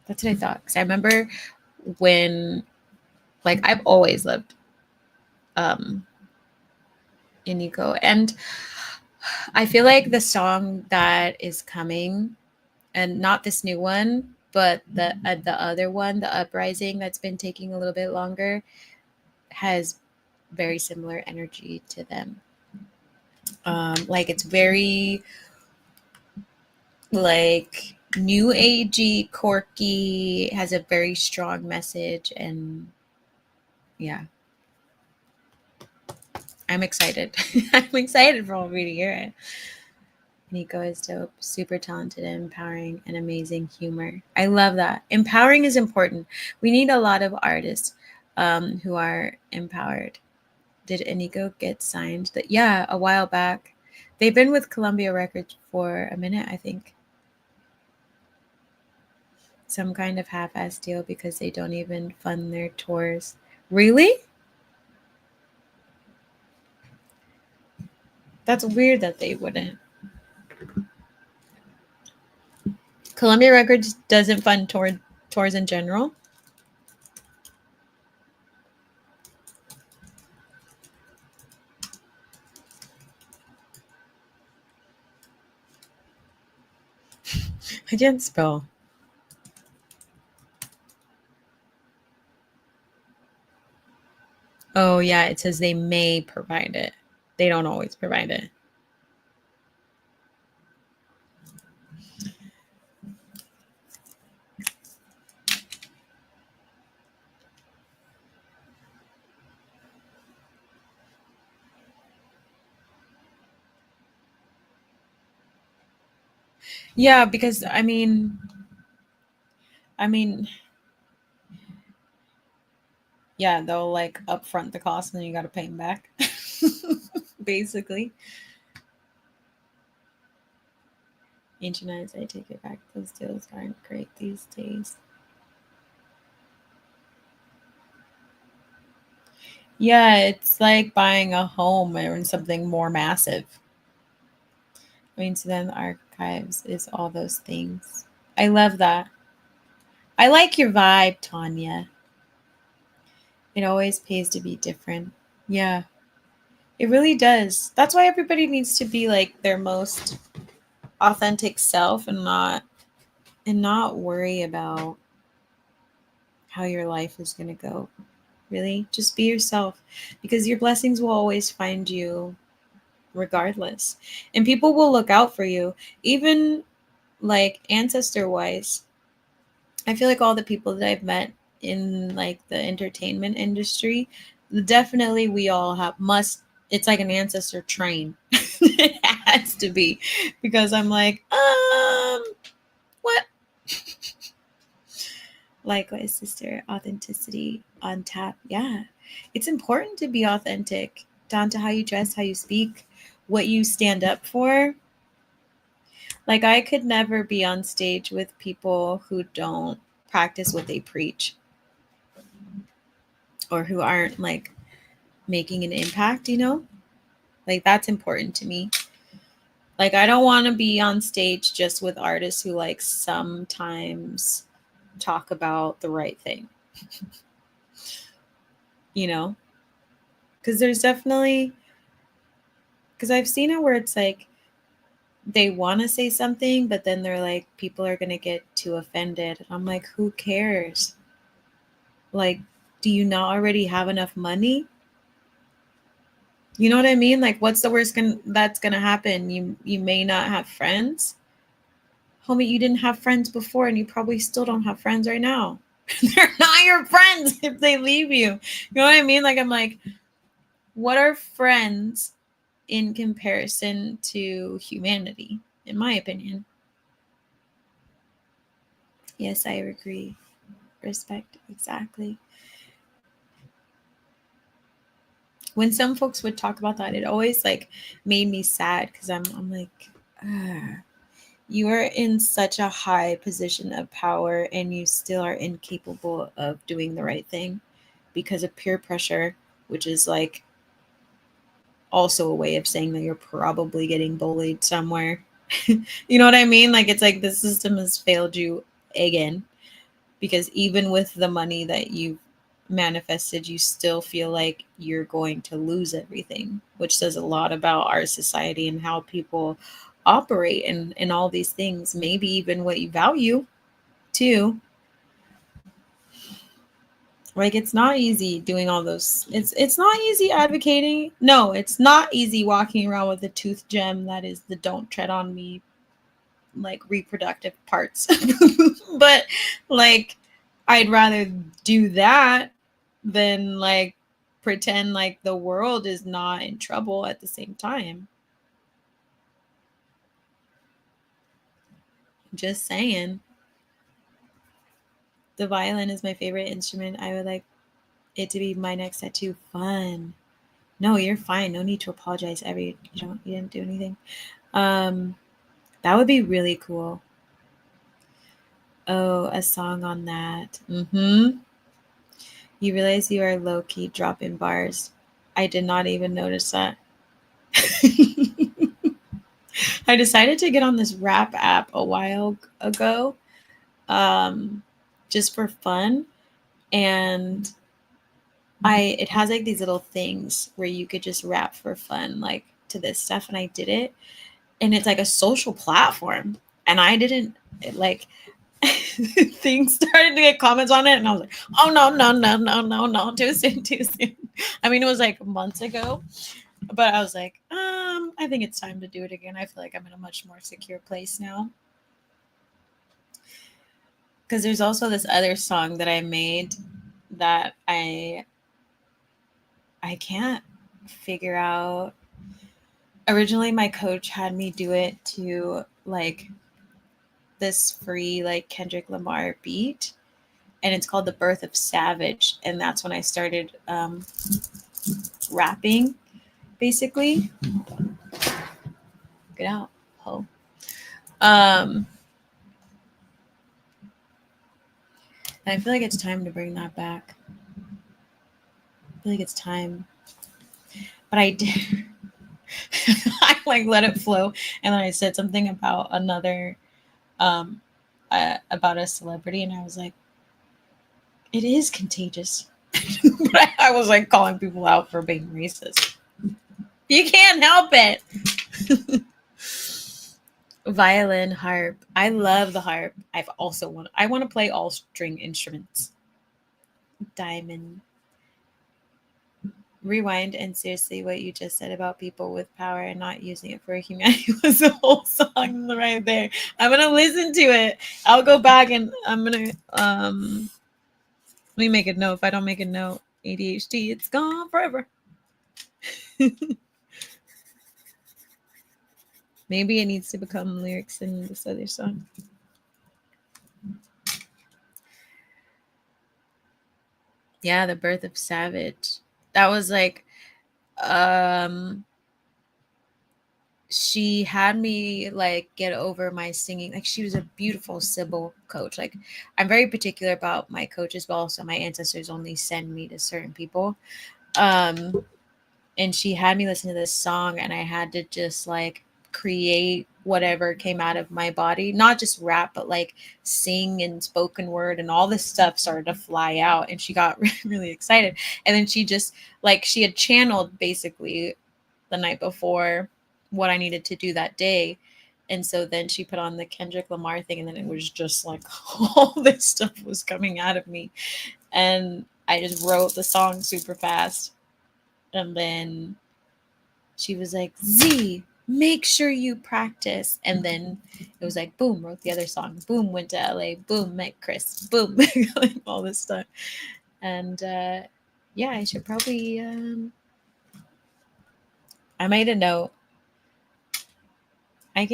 That's what I thought. Because I remember when like I've always loved um Iniko. And I feel like the song that is coming, and not this new one, but the other one, the Uprising, that's been taking a little bit longer, has very similar energy to them. Like it's very like new agey, quirky, has a very strong message, and yeah, I'm excited. I'm excited for all of you to hear it. Nico is dope, super talented and empowering and amazing humor. I love that. Empowering is important. We need a lot of artists who are empowered. Did Inigo get signed? That yeah, a while back. They've been with Columbia Records for a minute, I think. Some kind of half-ass deal because they don't even fund their tours. Really? That's weird that they wouldn't. Columbia Records doesn't fund tours in general. I can't spell. Oh yeah, it says they may provide it. They don't always provide it. Yeah, because I mean, yeah, they'll like upfront the cost and then you got to pay them back. Basically, ancient eyes, I take it back. Those deals aren't great these days. Yeah, it's like buying a home or something more massive. I mean, so then the archives is all those things. I love that. I like your vibe, Tanya. It always pays to be different. Yeah, it really does. That's why everybody needs to be like their most authentic self and not worry about how your life is going to go. Really, just be yourself because your blessings will always find you regardless. And people will look out for you even like ancestor wise. I feel like all the people that I've met in like the entertainment industry, definitely we all have must it's like an ancestor train. It has to be because I'm like, what? Likewise, sister, authenticity on tap. Yeah. It's important to be authentic, down to how you dress, how you speak, what you stand up for. Like, I could never be on stage with people who don't practice what they preach or who aren't like making an impact, you know? Like, that's important to me. Like, I don't want to be on stage just with artists who like sometimes talk about the right thing, you know? Because there's definitely, because I've seen it where it's like they want to say something, but then they're like, people are going to get too offended. And I'm like, who cares? Like, do you not already have enough money? You know what I mean? Like, what's the worst that's gonna happen? You may not have friends. Homie, you didn't have friends before and you probably still don't have friends right now. They're not your friends if they leave you. You know what I mean? Like, I'm like, what are friends in comparison to humanity, in my opinion? Yes, I agree. Respect, exactly. When some folks would talk about that, it always like made me sad because I'm like, you are in such a high position of power and you still are incapable of doing the right thing because of peer pressure, which is like also a way of saying that you're probably getting bullied somewhere. You know what I mean? Like, it's like the system has failed you again, because even with the money that you've manifested, you still feel like you're going to lose everything, which says a lot about our society and how people operate and all these things, maybe even what you value too. Like, it's not easy doing all those. It's not easy advocating. No, it's not easy walking around with a tooth gem that is the "don't tread on me" like reproductive parts. But like, I'd rather do that than like pretend like the world is not in trouble at the same time. Just saying. The violin is my favorite instrument. I would like it to be my next tattoo. Fun. No, you're fine. No need to apologize. You didn't do anything. Um, that would be really cool. Oh, a song on that. Mm-hmm. You realize you are low key dropping bars. I did not even notice that. I decided to get on this rap app a while ago, um, just for fun, and it has like these little things where you could just rap for fun, like to this stuff, and I did it, and it's like a social platform, and I didn't like things started to get comments on it, and I was like, oh no, no, no, no, no, no, too soon, too soon. I mean, it was like months ago, but I was like, I think it's time to do it again. I feel like I'm in a much more secure place now. Because there's also this other song that I made that I can't figure out. Originally, my coach had me do it to like this free like Kendrick Lamar beat, and it's called "The Birth of Savage," and that's when I started rapping, basically. Get out, ho. Um, and I feel like it's time to bring that back. I feel like it's time, but I did. I like let it flow, and then I said something about another, um, about a celebrity, and I was like, it is contagious. But I was like calling people out for being racist. You can't help it. Violin, harp. I love the harp. I want to play all string instruments. Diamond. Rewind, and seriously, what you just said about people with power and not using it for humanity was the whole song right there. I'm gonna listen to it. I'll go back and I'm gonna let me make a note. If I don't make a note, ADHD, it's gone forever. Maybe it needs to become lyrics in this other song. Yeah, The Birth of Savage. That was like, um she had me like get over my singing. Like, she was a beautiful Sybil coach. Like, I'm very particular about my coaches, but also my ancestors only send me to certain people. Um and she had me listen to this song, and I had to just like create whatever came out of my body, not just rap, but like sing and spoken word, and all this stuff started to fly out, and she got really excited. And then she just, like, she had channeled basically the night before what I needed to do that day. And so then she put on the Kendrick Lamar thing, and then it was just like all this stuff was coming out of me. And I just wrote the song super fast. And then she was like, Z, make sure you practice. And then it was like, boom, wrote the other song. Boom, went to LA. Boom, met Chris. Boom, like all this stuff. And yeah, I should probably, I made a note. I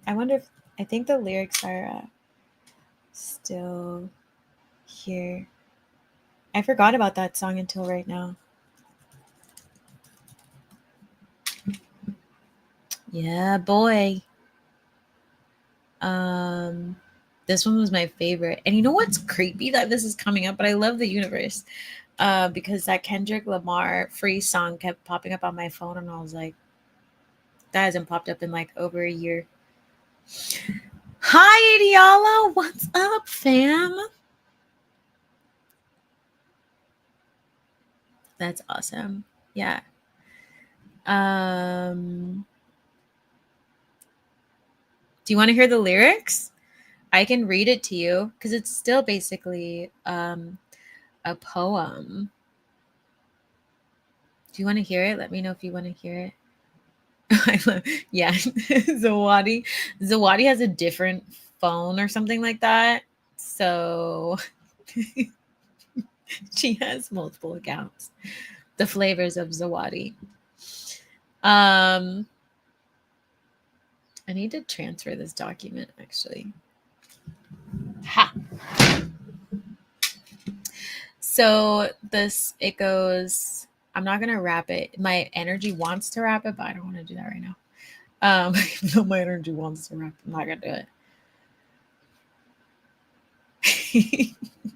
wonder if, I think the lyrics are still here. I forgot about that song until right now. Yeah, boy. This one was my favorite. And you know what's creepy that this is coming up, but I love the universe. Because that Kendrick Lamar free song kept popping up on my phone, and I was like, that hasn't popped up in like over a year. Hi, Adiala. What's up, fam? That's awesome. Yeah. Do you want to hear the lyrics? I can read it to you because it's still basically a poem. Do you want to hear it? Let me know if you want to hear it. I love, yeah, Zawadi. Zawadi has a different phone or something like that. So she has multiple accounts. The flavors of Zawadi. I need to transfer this document actually. Ha. So it goes, I'm not gonna wrap it. My energy wants to wrap it, but I don't want to do that right now. Even though my energy wants to wrap, I'm not gonna do it.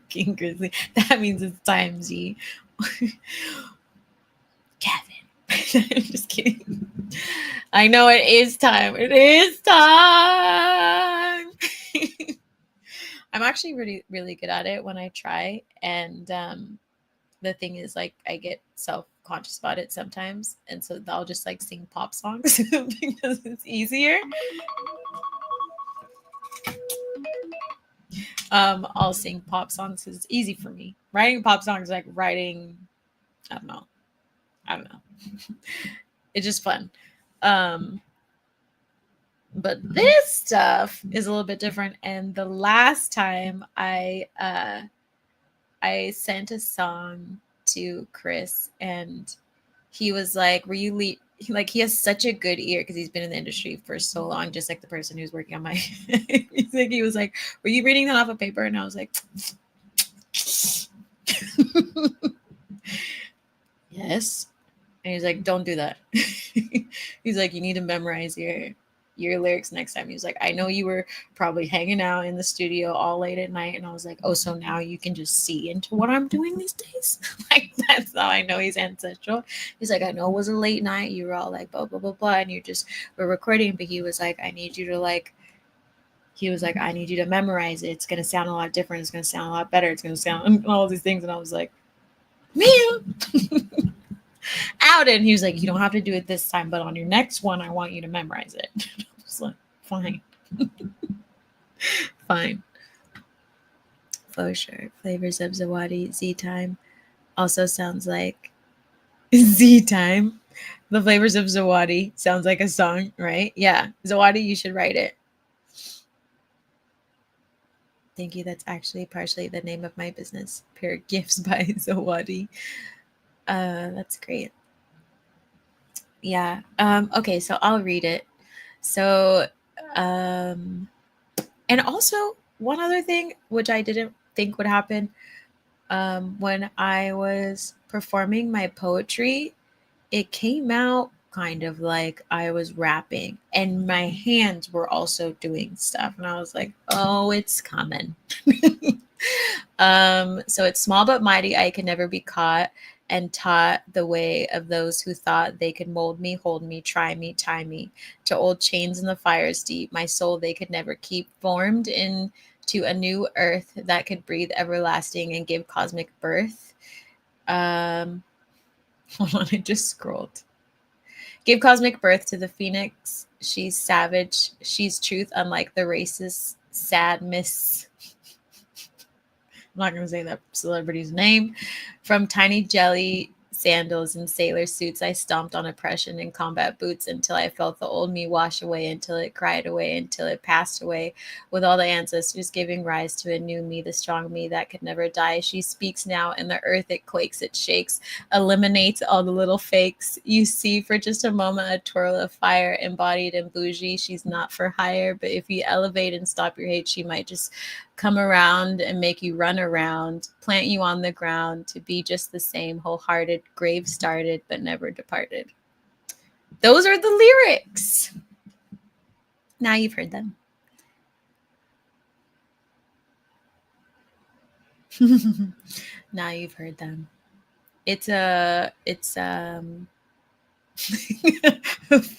King Grizzly. That means it's time, Z. Kevin. I'm just kidding. I know it is time. It is time. I'm actually really, really good at it when I try. And the thing is, like, I get self-conscious about it sometimes. And so I'll just like sing pop songs because it's easier. I'll sing pop songs because it's easy for me. Writing pop songs is like writing, I don't know. It's just fun. But this stuff is a little bit different. And the last time I sent a song to Chris, and he was like, "Were you like, he has such a good ear because he's been in the industry for so long, just like the person who's working on my music. He was like, "Were you reading that off of paper?" And I was like, "Yes." And he's like, "Don't do that." He's like, "You need to memorize your lyrics next time." He was like, "I know you were probably hanging out in the studio all late at night." And I was like, "Oh, so now you can just see into what I'm doing these days?" Like, that's how I know he's ancestral. He's like, "I know it was a late night. You were all like, blah, blah, blah, blah. And you just were recording." But he was like, I need you to memorize it. It's going to sound a lot different. It's going to sound a lot better. It's going to sound all these things. And I was like, man. Out. And he was like, "You don't have to do it this time, but on your next one, I want you to memorize it." I was like, fine. Fine. For sure. Flavors of Zawadi. Z time. Also sounds like Z time. The flavors of Zawadi sounds like a song, right? Yeah. Zawadi, you should write it. Thank you. That's actually partially the name of my business. Pure Gifts by Zawadi. That's great. Yeah. Okay, so I'll read it. So and also one other thing which I didn't think would happen, When I was performing my poetry, it came out kind of like I was rapping, and my hands were also doing stuff. And I was like, oh, it's coming. So it's small but mighty, I can never be caught, and taught the way of those who thought they could mold me, hold me, try me, tie me to old chains in the fires deep. My soul they could never keep, formed into a new earth that could breathe everlasting and give cosmic birth. Um, hold on, I just scrolled. Give cosmic birth to the phoenix. She's savage. She's truth, unlike the racist, sad miss. I'm not going to say that celebrity's name. From tiny jelly sandals and sailor suits, I stomped on oppression in combat boots until I felt the old me wash away, until it cried away, until it passed away, with all the ancestors giving rise to a new me, the strong me that could never die. She speaks now, and the earth it quakes, it shakes, eliminates all the little fakes. You see for just a moment a twirl of fire embodied in Buujee. She's not for hire, but if you elevate and stop your hate, she might just come around and make you run around, plant you on the ground to be just the same, wholehearted, grave started, but never departed. Those are the lyrics. Now you've heard them. Now you've heard them. It's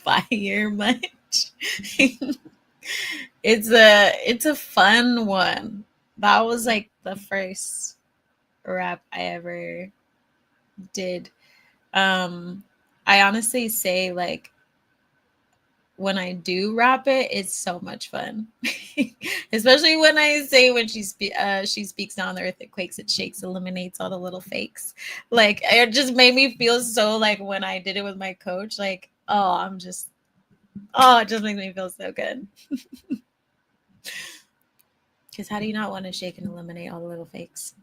fire much. It's a fun one. That was like the first rap I ever did. I honestly say, like, when I do rap it, it's so much fun. Especially when I say when she speaks down the earth, it quakes, it shakes, eliminates all the little fakes. Like, it just made me feel so, like, when I did it with my coach, like, it just makes me feel so good. Because how do you not want to shake and eliminate all the little fakes?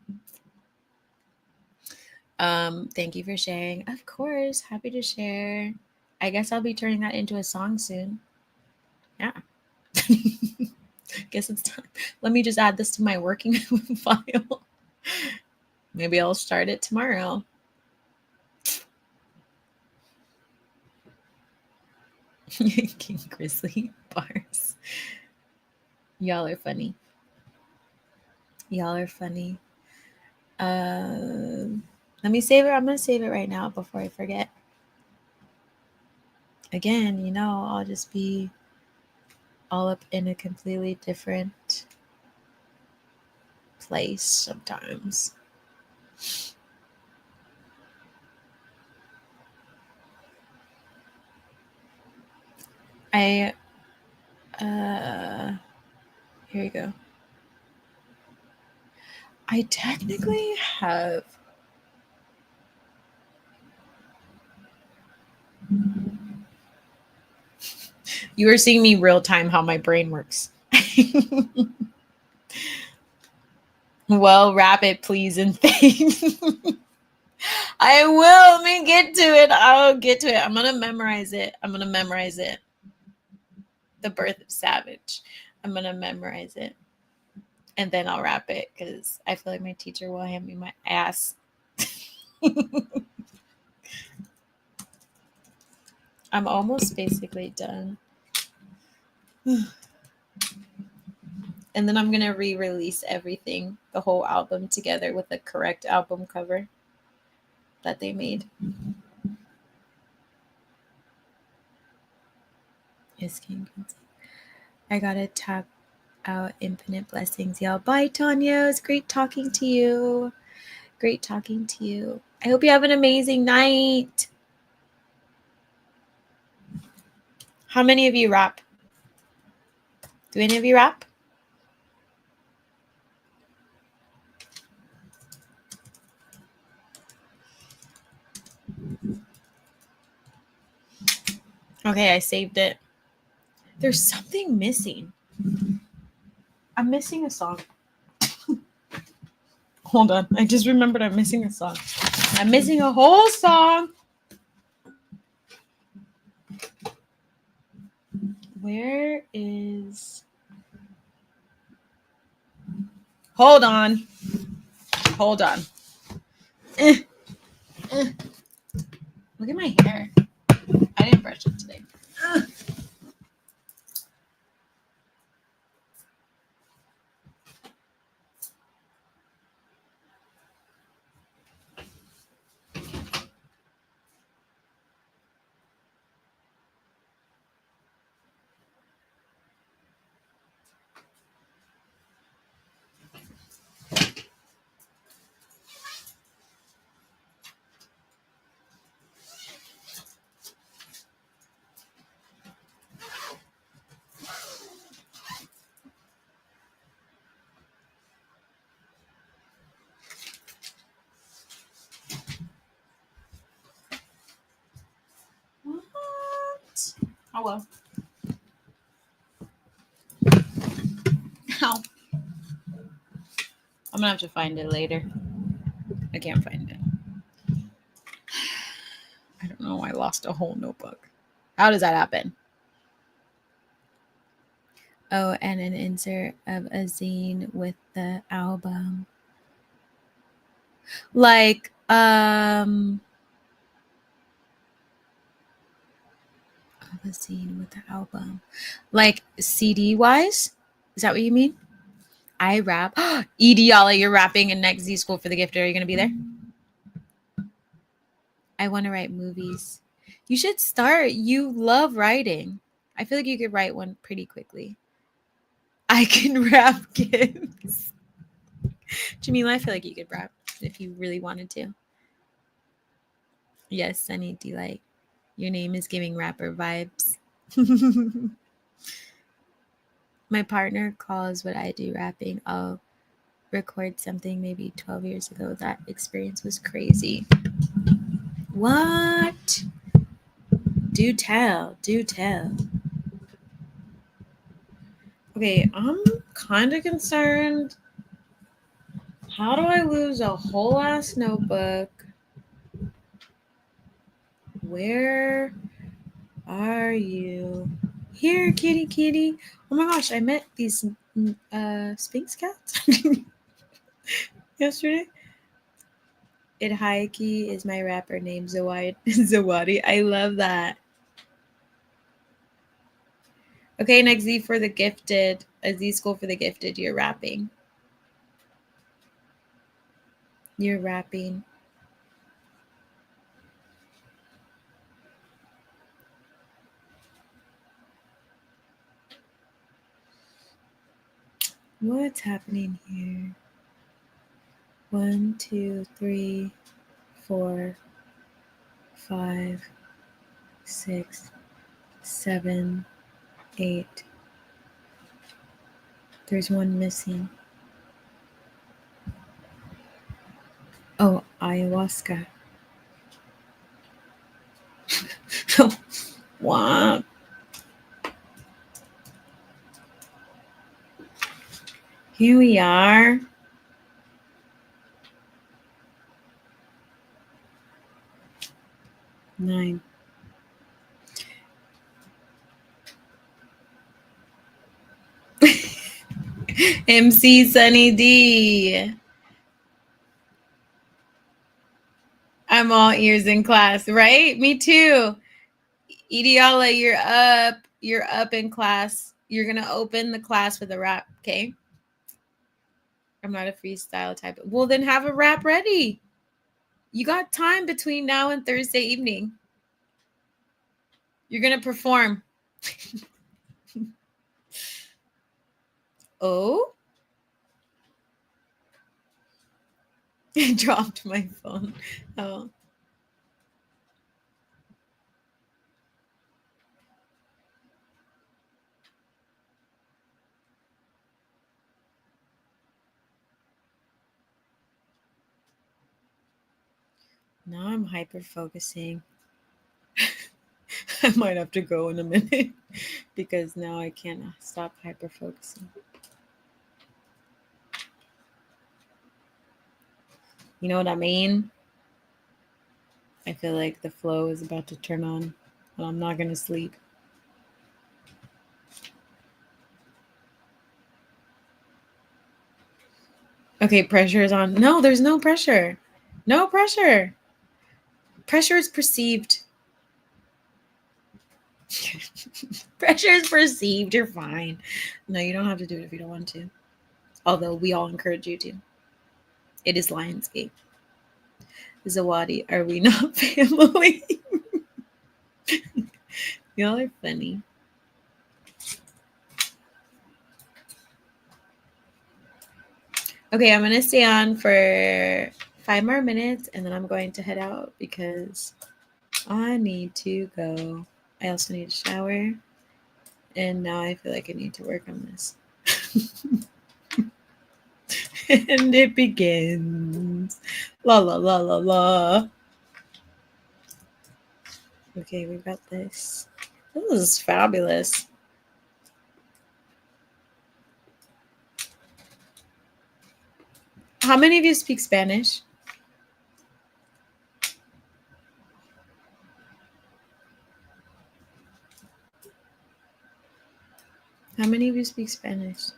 Thank you for sharing. Of course, happy to share. I guess I'll be turning that into a song soon. Yeah. Guess it's time. Let me just add this to my working file. Maybe I'll start it tomorrow. King Grizzly bars. Y'all are funny. Y'all are funny. Let me save it. I'm going to save it right now before I forget. Again, I'll just be all up in a completely different place sometimes. Here we go. I technically have you are seeing me real time how my brain works. Well, wrap it, please, and thanks. I will. Let me get to it. I'll get to it. I'm going to memorize it. The birth of Savage. I'm going to memorize it. And then I'll wrap it because I feel like my teacher will hand me my ass. I'm almost basically done. And then I'm going to re-release everything, the whole album together with the correct album cover that they made. Yes, King. I got to tap out infinite blessings, y'all. Bye, Tanya. It's great talking to you. Great talking to you. I hope you have an amazing night. How many of you rap? Do any of you rap? Okay, I saved it. There's something missing. I'm missing a song. Hold on. I just remembered I'm missing a song. I'm missing a whole song. Where is... Hold on. Eh, eh. Look at my hair. I didn't brush it today. What? Oh well. Ow. I'm gonna have to find it later. I can't find it. I don't know. I lost a whole notebook. How does that happen? Oh, and an insert of a zine with the album. Like, a zine with the album. Like CD wise? Is that what you mean? I rap. Ediola, you're rapping in next Z School for the Gifted. Are you gonna be there? I want to write movies. You should start. You love writing. I feel like you could write one pretty quickly. I can rap kids. Jamila, I feel like you could rap if you really wanted to. Yes, Sunny Delight. Your name is giving rapper vibes. My partner calls what I do rapping. I'll record something maybe 12 years ago. That experience was crazy. What? Do tell. Do tell. Okay, I'm kind of concerned. How do I lose a whole ass notebook? Where are you? Here, kitty, kitty. Oh my gosh, I met these Sphinx cats yesterday. Idhaiki is my rapper name, Zawadi. I love that. Okay, next Z for the Gifted. A Z School for the Gifted. You're rapping. You're rapping. What's happening here? 1, 2, 3, 4, 5, 6, 7, 8. There's one missing. Oh, ayahuasca. Wow. Here we are. Nine. MC Sunny D. I'm all ears in class, right? Me too. Ideala, you're up. You're up in class. You're going to open the class with a rap, okay? I'm not a freestyle type. Well, then have a rap ready. You got time between now and Thursday evening. You're going to perform. Oh? I dropped my phone. Oh. Now I'm hyper focusing. I might have to go in a minute because now I can't stop hyper focusing. You know what I mean? I feel like the flow is about to turn on, and I'm not going to sleep. Okay, pressure is on. No, there's no pressure. No pressure. Pressure is perceived. Pressure is perceived. You're fine. No, you don't have to do it if you don't want to. Although we all encourage you to. It is Lionsgate. Zawadi, are we not family? Y'all are funny. Okay, I'm going to stay on for 5 more minutes and then I'm going to head out because I need to go. I also need a shower. And now I feel like I need to work on this. And it begins. La la la la la. Okay, we got this. This is fabulous. How many of you speak Spanish? How many of you speak Spanish?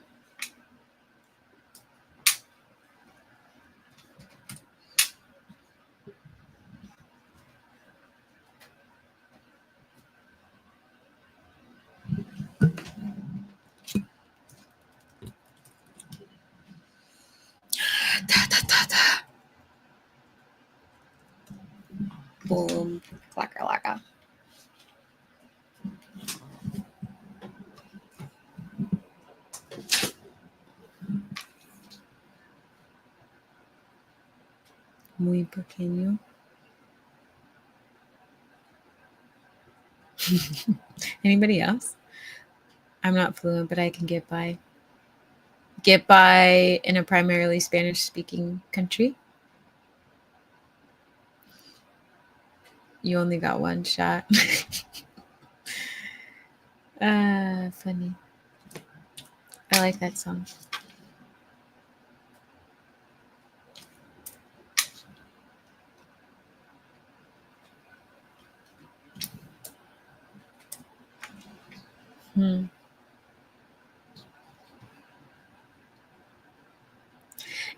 Boom. Clacker lacka. Muy pequeño. Anybody else? I'm not fluent, but I can get by. Get by in a primarily Spanish-speaking country. You only got one shot. Funny. I like that song.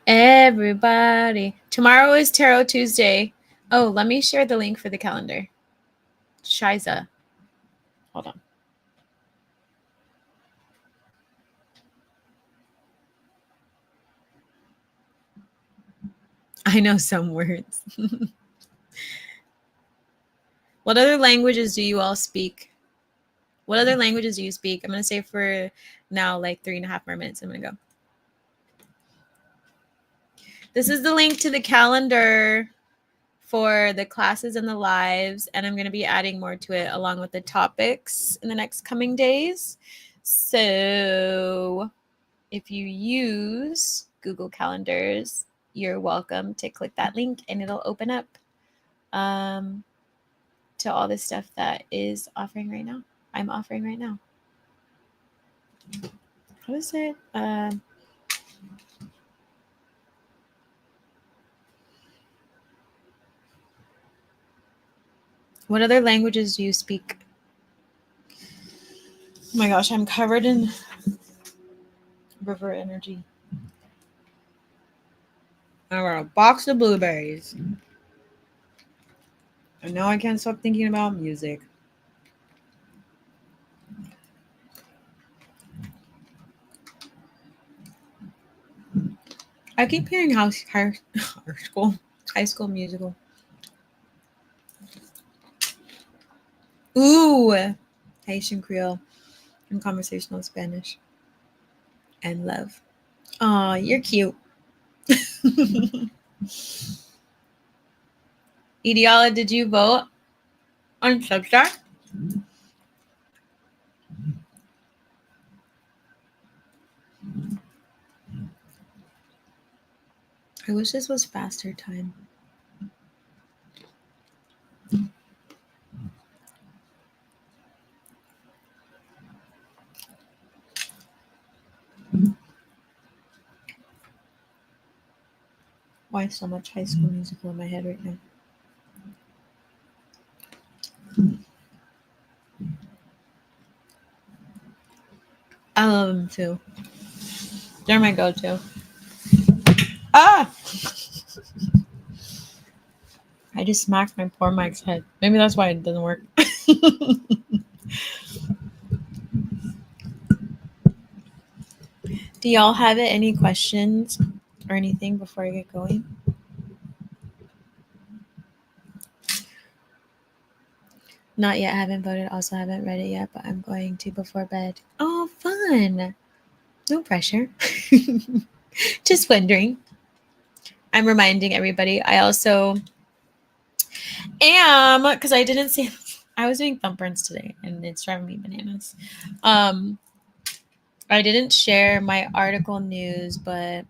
Everybody. Tomorrow is Tarot Tuesday. Oh, let me share the link for the calendar. Shiza. Hold on. I know some words. What other languages do you all speak? What other languages do you speak? I'm going to say for now, like 3.5 more minutes. I'm going to go. This is the link to the calendar for the classes and the lives, and I'm going to be adding more to it along with the topics in the next coming days. So if you use Google Calendars, you're welcome to click that link and it'll open up to all the stuff that is offering right now. I'm offering right now. What is it? What other languages do you speak? Oh my gosh, I'm covered in river energy. I got a box of blueberries. And now I can't stop thinking about music. I keep hearing high school musical. Ooh, Haitian Creole and conversational Spanish. And love. Aw, you're cute. Ideala, did you vote on Substack? I wish this was faster time. Why so much High School Musical in my head right now? I love them too. They're my go-to. Ah! I just smacked my poor mic's head. Maybe that's why it doesn't work. Do y'all have any questions or anything before I get going? Not yet. Haven't voted. Also haven't read it yet, but I'm going to before bed. Oh, fun. No pressure. Just wondering. I'm reminding everybody. I also am, because I didn't see, I was doing thumbprints today and it's driving me bananas. I didn't share my article news, but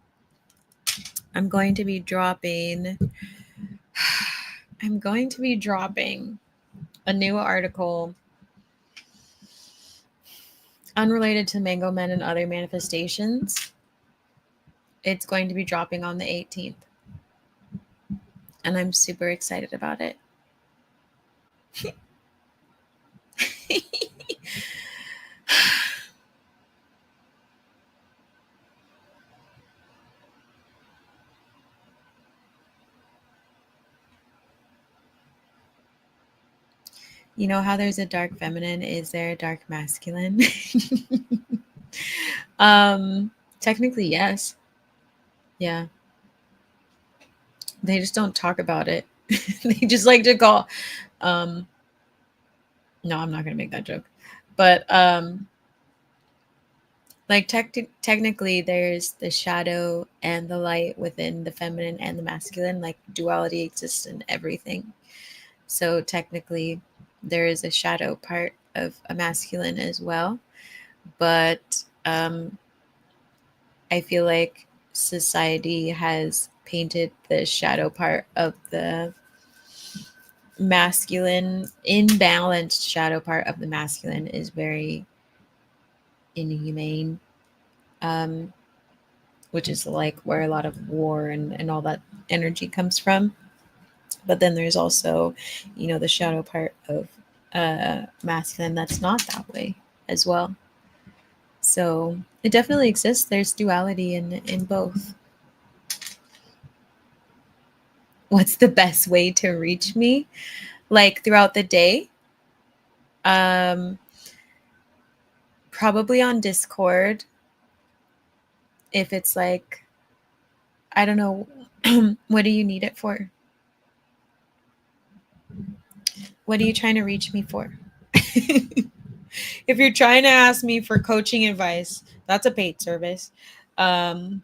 I'm going to be dropping a new article unrelated to Mango Men and other manifestations. It's going to be dropping on the 18th. And I'm super excited about it. You know how there's a dark feminine? Is there a dark masculine? Technically, yes. Yeah. They just don't talk about it. They just like to call. No, I'm not gonna make that joke. But like technically, there's the shadow and the light within the feminine and the masculine. Like duality exists in everything. So technically, there is a shadow part of a masculine as well. But I feel like society has painted the shadow part of the masculine, imbalanced shadow part of the masculine is very inhumane, which is like where a lot of war and all that energy comes from. But then there's also, the shadow part of masculine that's not that way as well. So it definitely exists. There's duality in both. What's the best way to reach me? Like throughout the day? Probably on Discord. If it's like, I don't know, what do you need it for? What are you trying to reach me for? If you're trying to ask me for coaching advice, that's a paid service. Or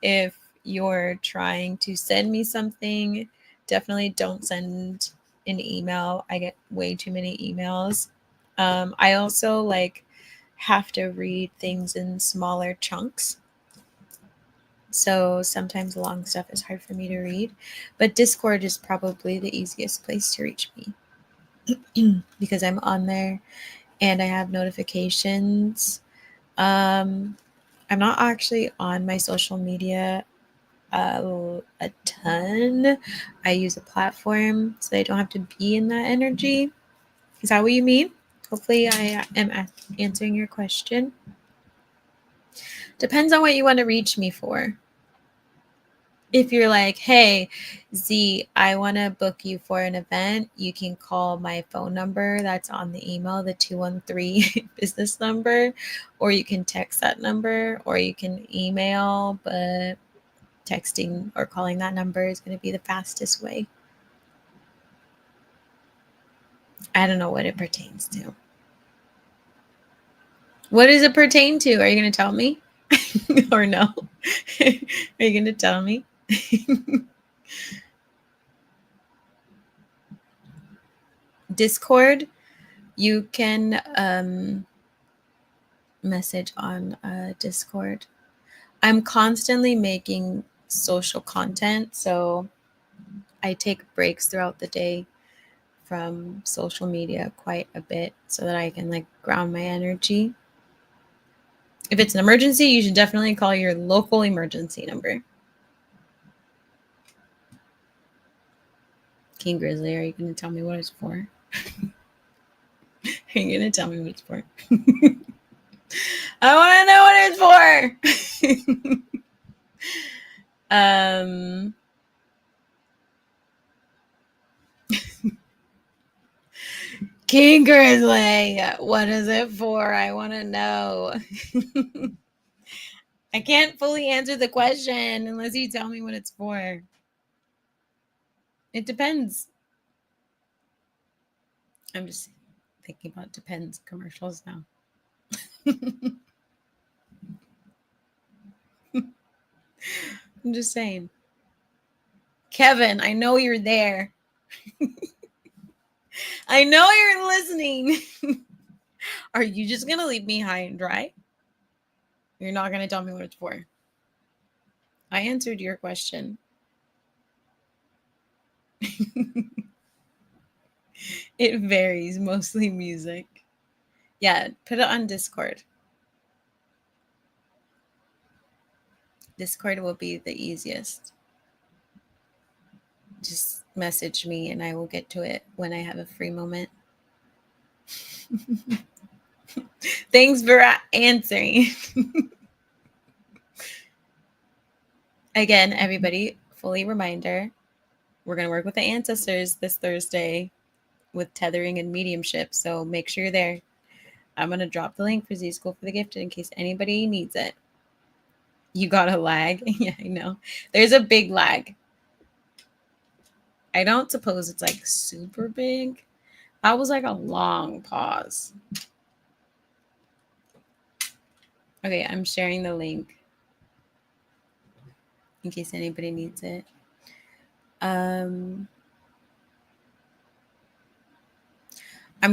if you're trying to send me something, definitely don't send an email. I get way too many emails. I also have to read things in smaller chunks. So sometimes long stuff is hard for me to read. But Discord is probably the easiest place to reach me because I'm on there and I have notifications. I'm not actually on my social media a ton. I use a platform so I don't have to be in that energy. Is that what you mean? Hopefully I am answering your question. Depends on what you want to reach me for. If you're like, hey, Z, I want to book you for an event, you can call my phone number that's on the email, the 213 business number, or you can text that number, or you can email, but texting or calling that number is going to be the fastest way. I don't know what it pertains to. What does it pertain to? Are you going to tell me? Or no? Are you going to tell me? Discord, you can message on Discord. I'm constantly making social content, so I take breaks throughout the day from social media quite a bit so that I can ground my energy. If it's an emergency, you should definitely call your local emergency number. King Grizzly, are you going to tell me what it's for? Are you going to tell me what it's for? I want to know what it's for. King Grizzly, what is it for? I want to know. I can't fully answer the question unless you tell me what it's for. It depends. I'm just thinking about Depends commercials now. I'm just saying. Kevin, I know you're there. I know you're listening. Are you just going to leave me high and dry? You're not going to tell me what it's for. I answered your question. It varies, mostly music. Yeah, put it on Discord. Discord will be the easiest. Just message me and I will get to it when I have a free moment. Thanks for answering. Again, everybody, fully reminder, we're going to work with the ancestors this Thursday with tethering and mediumship. So make sure you're there. I'm going to drop the link for Z School for the Gifted in case anybody needs it. You got a lag? Yeah, I know. There's a big lag. I don't suppose it's like super big. That was like a long pause. Okay, I'm sharing the link in case anybody needs it. I'm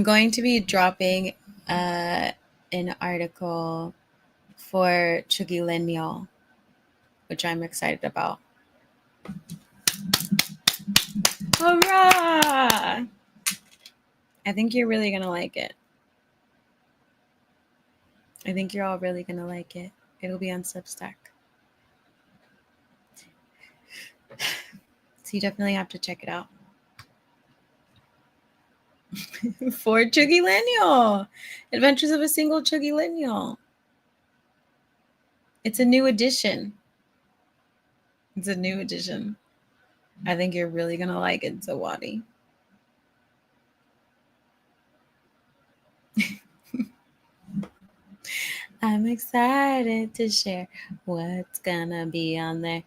going to be dropping an article for Chugilenial, which I'm excited about. Hurrah! I think you're really going to like it. I think you're all really going to like it. It'll be on Substack. So you definitely have to check it out. For Chugilenial. Adventures of a Single Chugilenial. It's a new edition. It's a new edition. I think you're really going to like it, Zawadi. I'm excited to share what's going to be on there.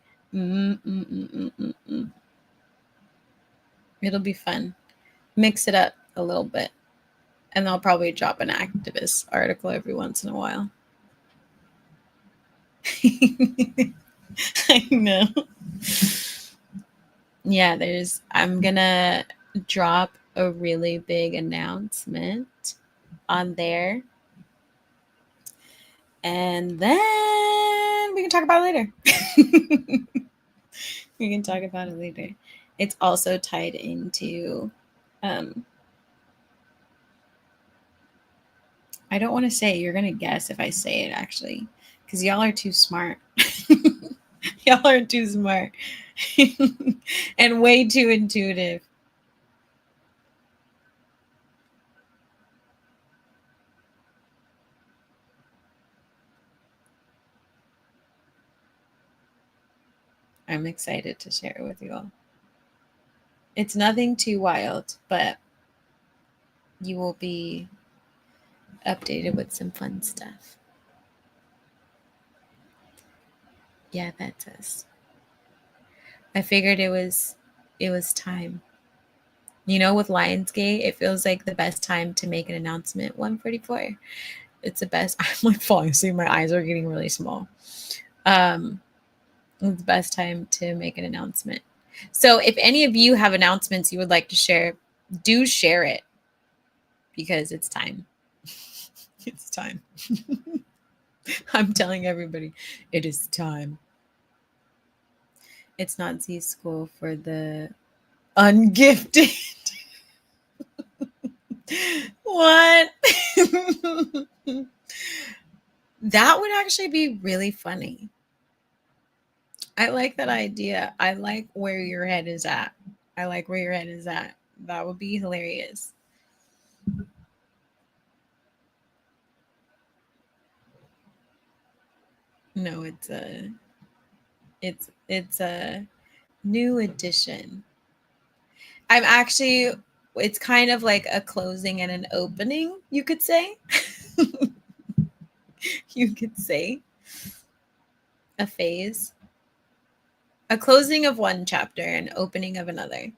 It'll be fun. Mix it up a little bit. And I'll probably drop an activist article every once in a while. I know. Yeah, I'm going to drop a really big announcement on there. And then we can talk about it later. We can talk about it later. It's also tied into, I don't want to say it. You're going to guess if I say it, actually, because y'all are too smart. Y'all are too smart and way too intuitive. I'm excited to share it with you all. It's nothing too wild, but you will be updated with some fun stuff. Yeah, that's us. I figured it was time. You know, with Lionsgate, it feels like the best time to make an announcement. 1:44. It's the best. I'm like falling asleep. My eyes are getting really small. It's the best time to make an announcement. So if any of you have announcements you would like to share, do share it because it's time. It's time. I'm telling everybody, it is time. It's not Z School for the ungifted. What? That would actually be really funny. I like that idea. I like where your head is at. That would be hilarious. No, it's a new edition. I'm actually it's kind of like a closing and an opening, you could say. You could say a phase, a closing of one chapter and opening of another.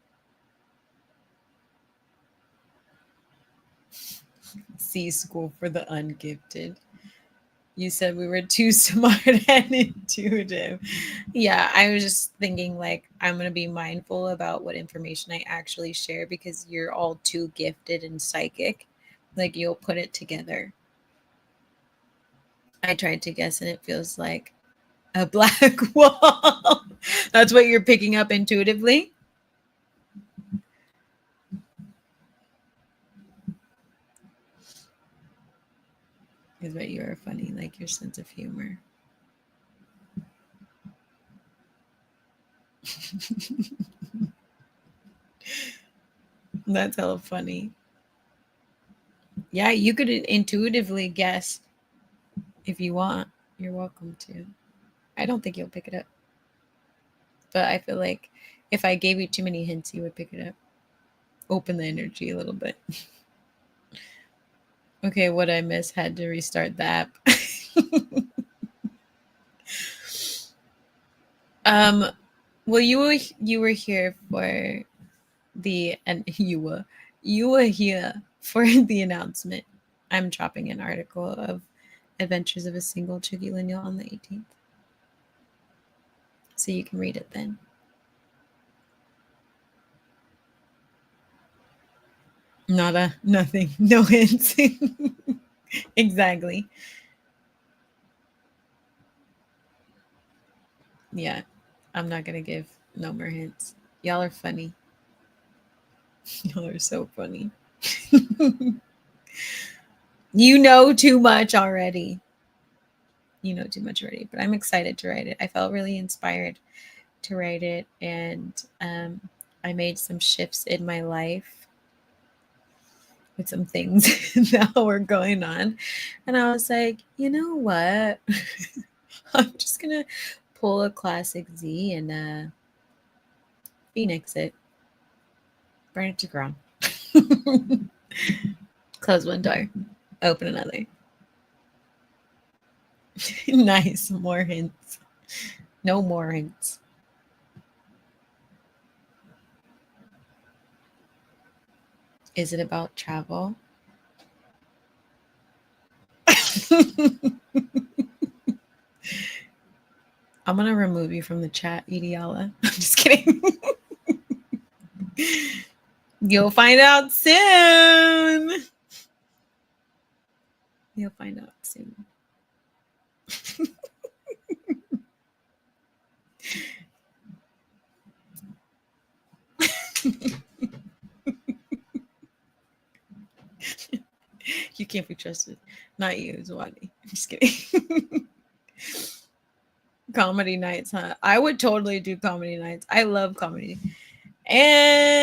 C school for the ungifted. You said we were too smart and intuitive. Yeah, I was just thinking like I'm going to be mindful about what information I actually share because you're all too gifted and psychic. Like you'll put it together. I tried to guess and it feels like a black wall. That's what you're picking up intuitively. Is what you are funny, like your sense of humor. That's hella funny. Yeah, you could intuitively guess if you want. You're welcome to. I don't think you'll pick it up. But I feel like if I gave you too many hints, you would pick it up. Open the energy a little bit. Okay, what I missed, had to restart the app. Well, you were here for the, and you were here for the announcement. I'm dropping an article of Adventures of a Single Triglylineal on the 18th. So you can read it then. Nothing, no hints. Exactly. Yeah, I'm not gonna give no more hints. Y'all are funny. Y'all are so funny. You know too much already. You know too much already, but I'm excited to write it. I felt really inspired to write it, and I made some shifts in my life with some things that were going on. And I was like, you know what? I'm just going to pull a classic Z and phoenix it, burn it to ground. Close one door, open another. Nice. More hints. No more hints. Is it about travel? I'm going to remove you from the chat, Ideala. I'm just kidding. You'll find out soon. You'll find out soon. You can't be trusted. Not you, Zwani. I'm just kidding. Comedy nights, huh? I would totally do comedy nights. I love comedy. And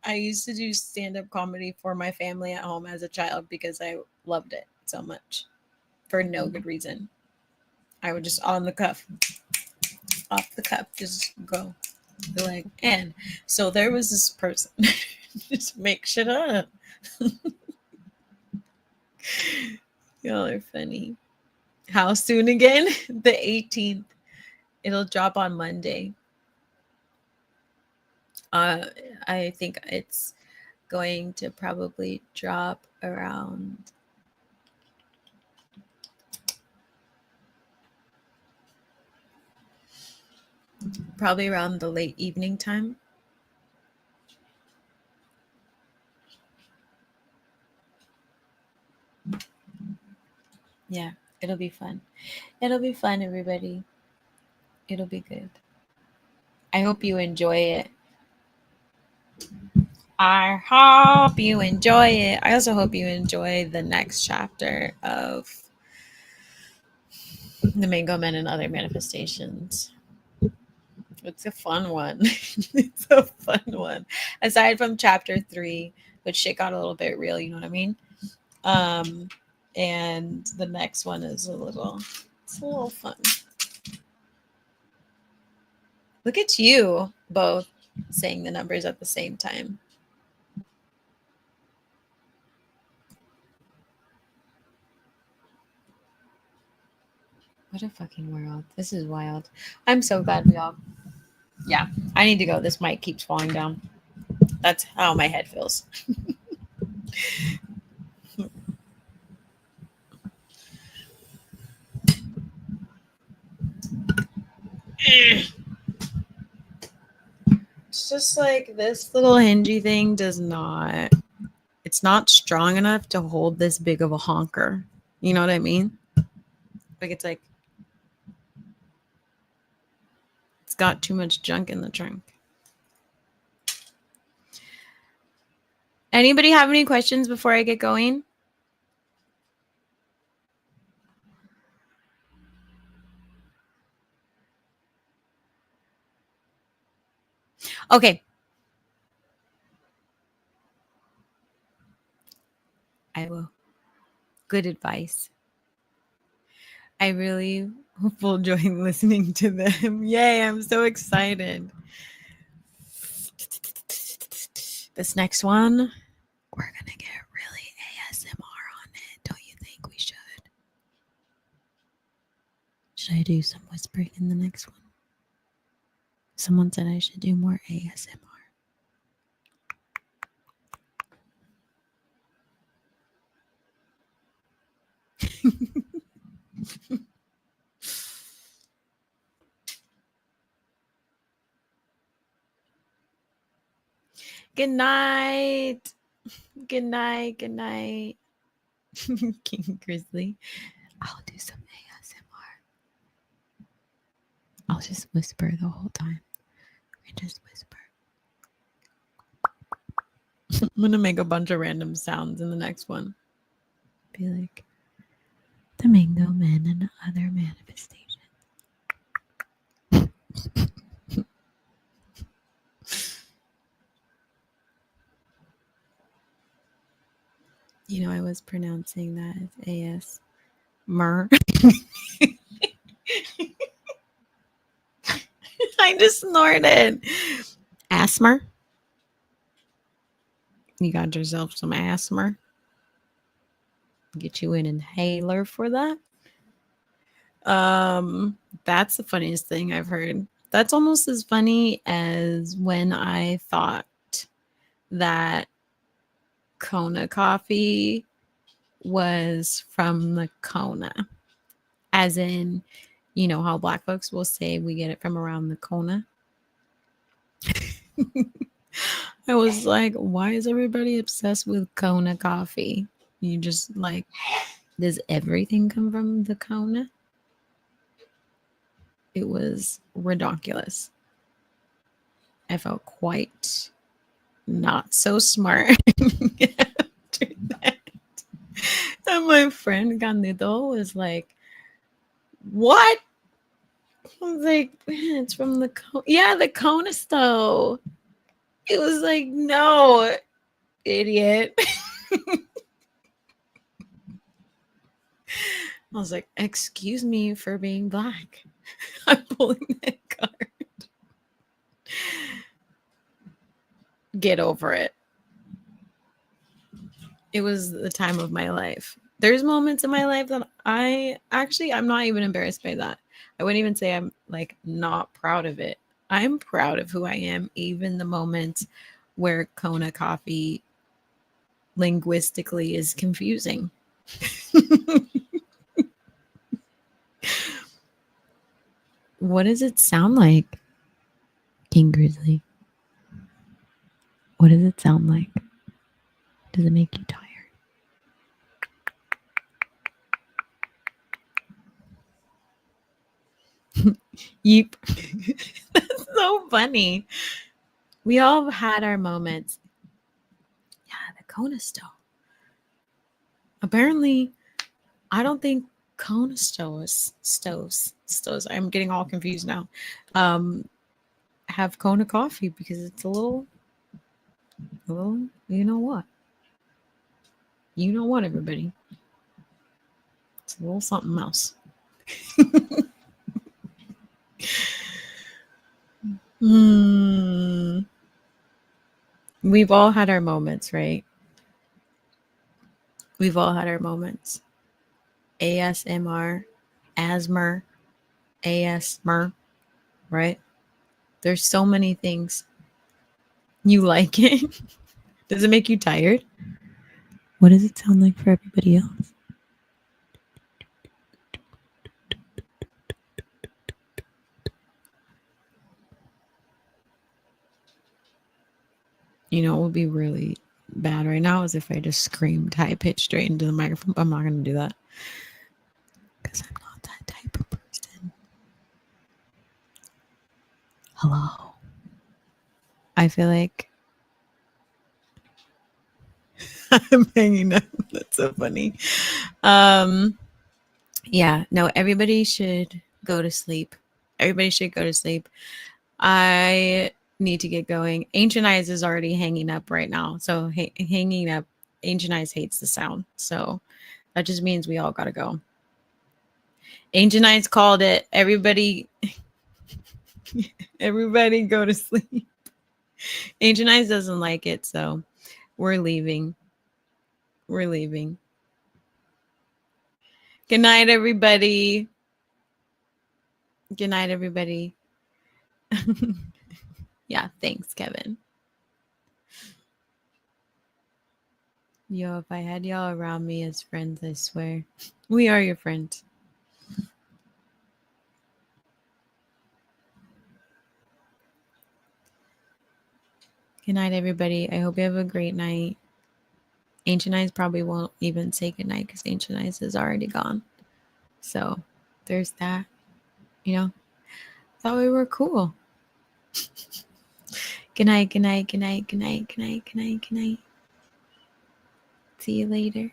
I used to do stand-up comedy for my family at home as a child because I loved it so much for no good reason. I would just on the cuff, off the cuff, just go. Be like, and so there was this person. Just make shit up. Y'all are funny. How soon again? The 18th. It'll drop on Monday. I think it's going to probably drop around the late evening time. Yeah, it'll be fun. It'll be fun, everybody. It'll be good. I hope you enjoy it. I hope you enjoy it. I also hope you enjoy the next chapter of The Mango Men and Other Manifestations. It's a fun one. It's a fun one. Aside from chapter 3, which shit got a little bit real, you know what I mean? And the next one is a little fun. Look at you both. saying the numbers at the same time. What a fucking world. This is wild. I'm so glad we all. Yeah, I need to go. This mic keeps falling down. That's how my head feels. It's just like this little hingy thing does not, it's not strong enough to hold this big of a honker. You know what I mean? Like it's got too much junk in the trunk. Anybody have any questions before I get going? Okay. I will. Good advice. I really hope we'll join listening to them. Yay, I'm so excited. This next one, we're going to get really ASMR on it. Don't you think we should? Should I do some whispering in the next one? Someone said I should do more ASMR. Good night. Good night. Good night. King Grizzly. I'll do some ASMR. I'll just whisper the whole time. I just whisper. I'm going to make a bunch of random sounds in the next one. Be like, the Mango Man and other manifestations. You know, I was pronouncing that as ASMR. I just snorted. Asthma. You got yourself some asthma. Get you an inhaler for that. That's the funniest thing I've heard. That's almost as funny as when I thought that Kona coffee was from the Kona. As in, you know how black folks will say we get it from around the Kona. I was like, why is everybody obsessed with Kona coffee? You just like, does everything come from the Kona? It was ridiculous. I felt quite not so smart after that. And my friend Candido was like, what? I was like, man, it's from the Kona. Yeah, the Kona stove. It was like, no, idiot. I was like, excuse me for being black. I'm pulling that card. Get over it. It was the time of my life. There's moments in my life that I'm not even embarrassed by that. I wouldn't even say I'm like not proud of it. I'm proud of who I am, even the moments where Kona coffee linguistically is confusing. What does it sound like, King Grizzly? What does it sound like? Does it make you tired? Yeep. That's so funny. We all had our moments. Yeah, the Kona stove. Apparently, I don't think Kona stoves. I'm getting all confused now. Have Kona coffee because it's a little, you know what? You know what, everybody? It's a little something else. we've all had our moments, right? We've all had our moments. ASMR, ASMR, ASMR, right? There's so many things. You like it? Does it make you tired? What does it sound like for everybody else? You know, it would be really bad right now is if I just screamed high pitched straight into the microphone. I'm not going to do that because I'm not that type of person. Hello. I feel like I'm hanging up. That's so funny. Yeah, no, everybody should go to sleep. Everybody should go to sleep. I need to get going. Ancient Eyes is already hanging up right now. So hanging up, Ancient Eyes hates the sound. So that just means we all got to go. Ancient Eyes called it. Everybody go to sleep. Ancient Eyes doesn't like it. So we're leaving. We're leaving. Good night, everybody. Good night, everybody. Yeah, thanks, Kevin. Yo, if I had y'all around me as friends, I swear. We are your friends. Good night, everybody. I hope you have a great night. Ancient Eyes probably won't even say good night because Ancient Eyes is already gone. So there's that. You know, thought we were cool. Good night, good night, good night, good night, good night, good night, good night. See you later.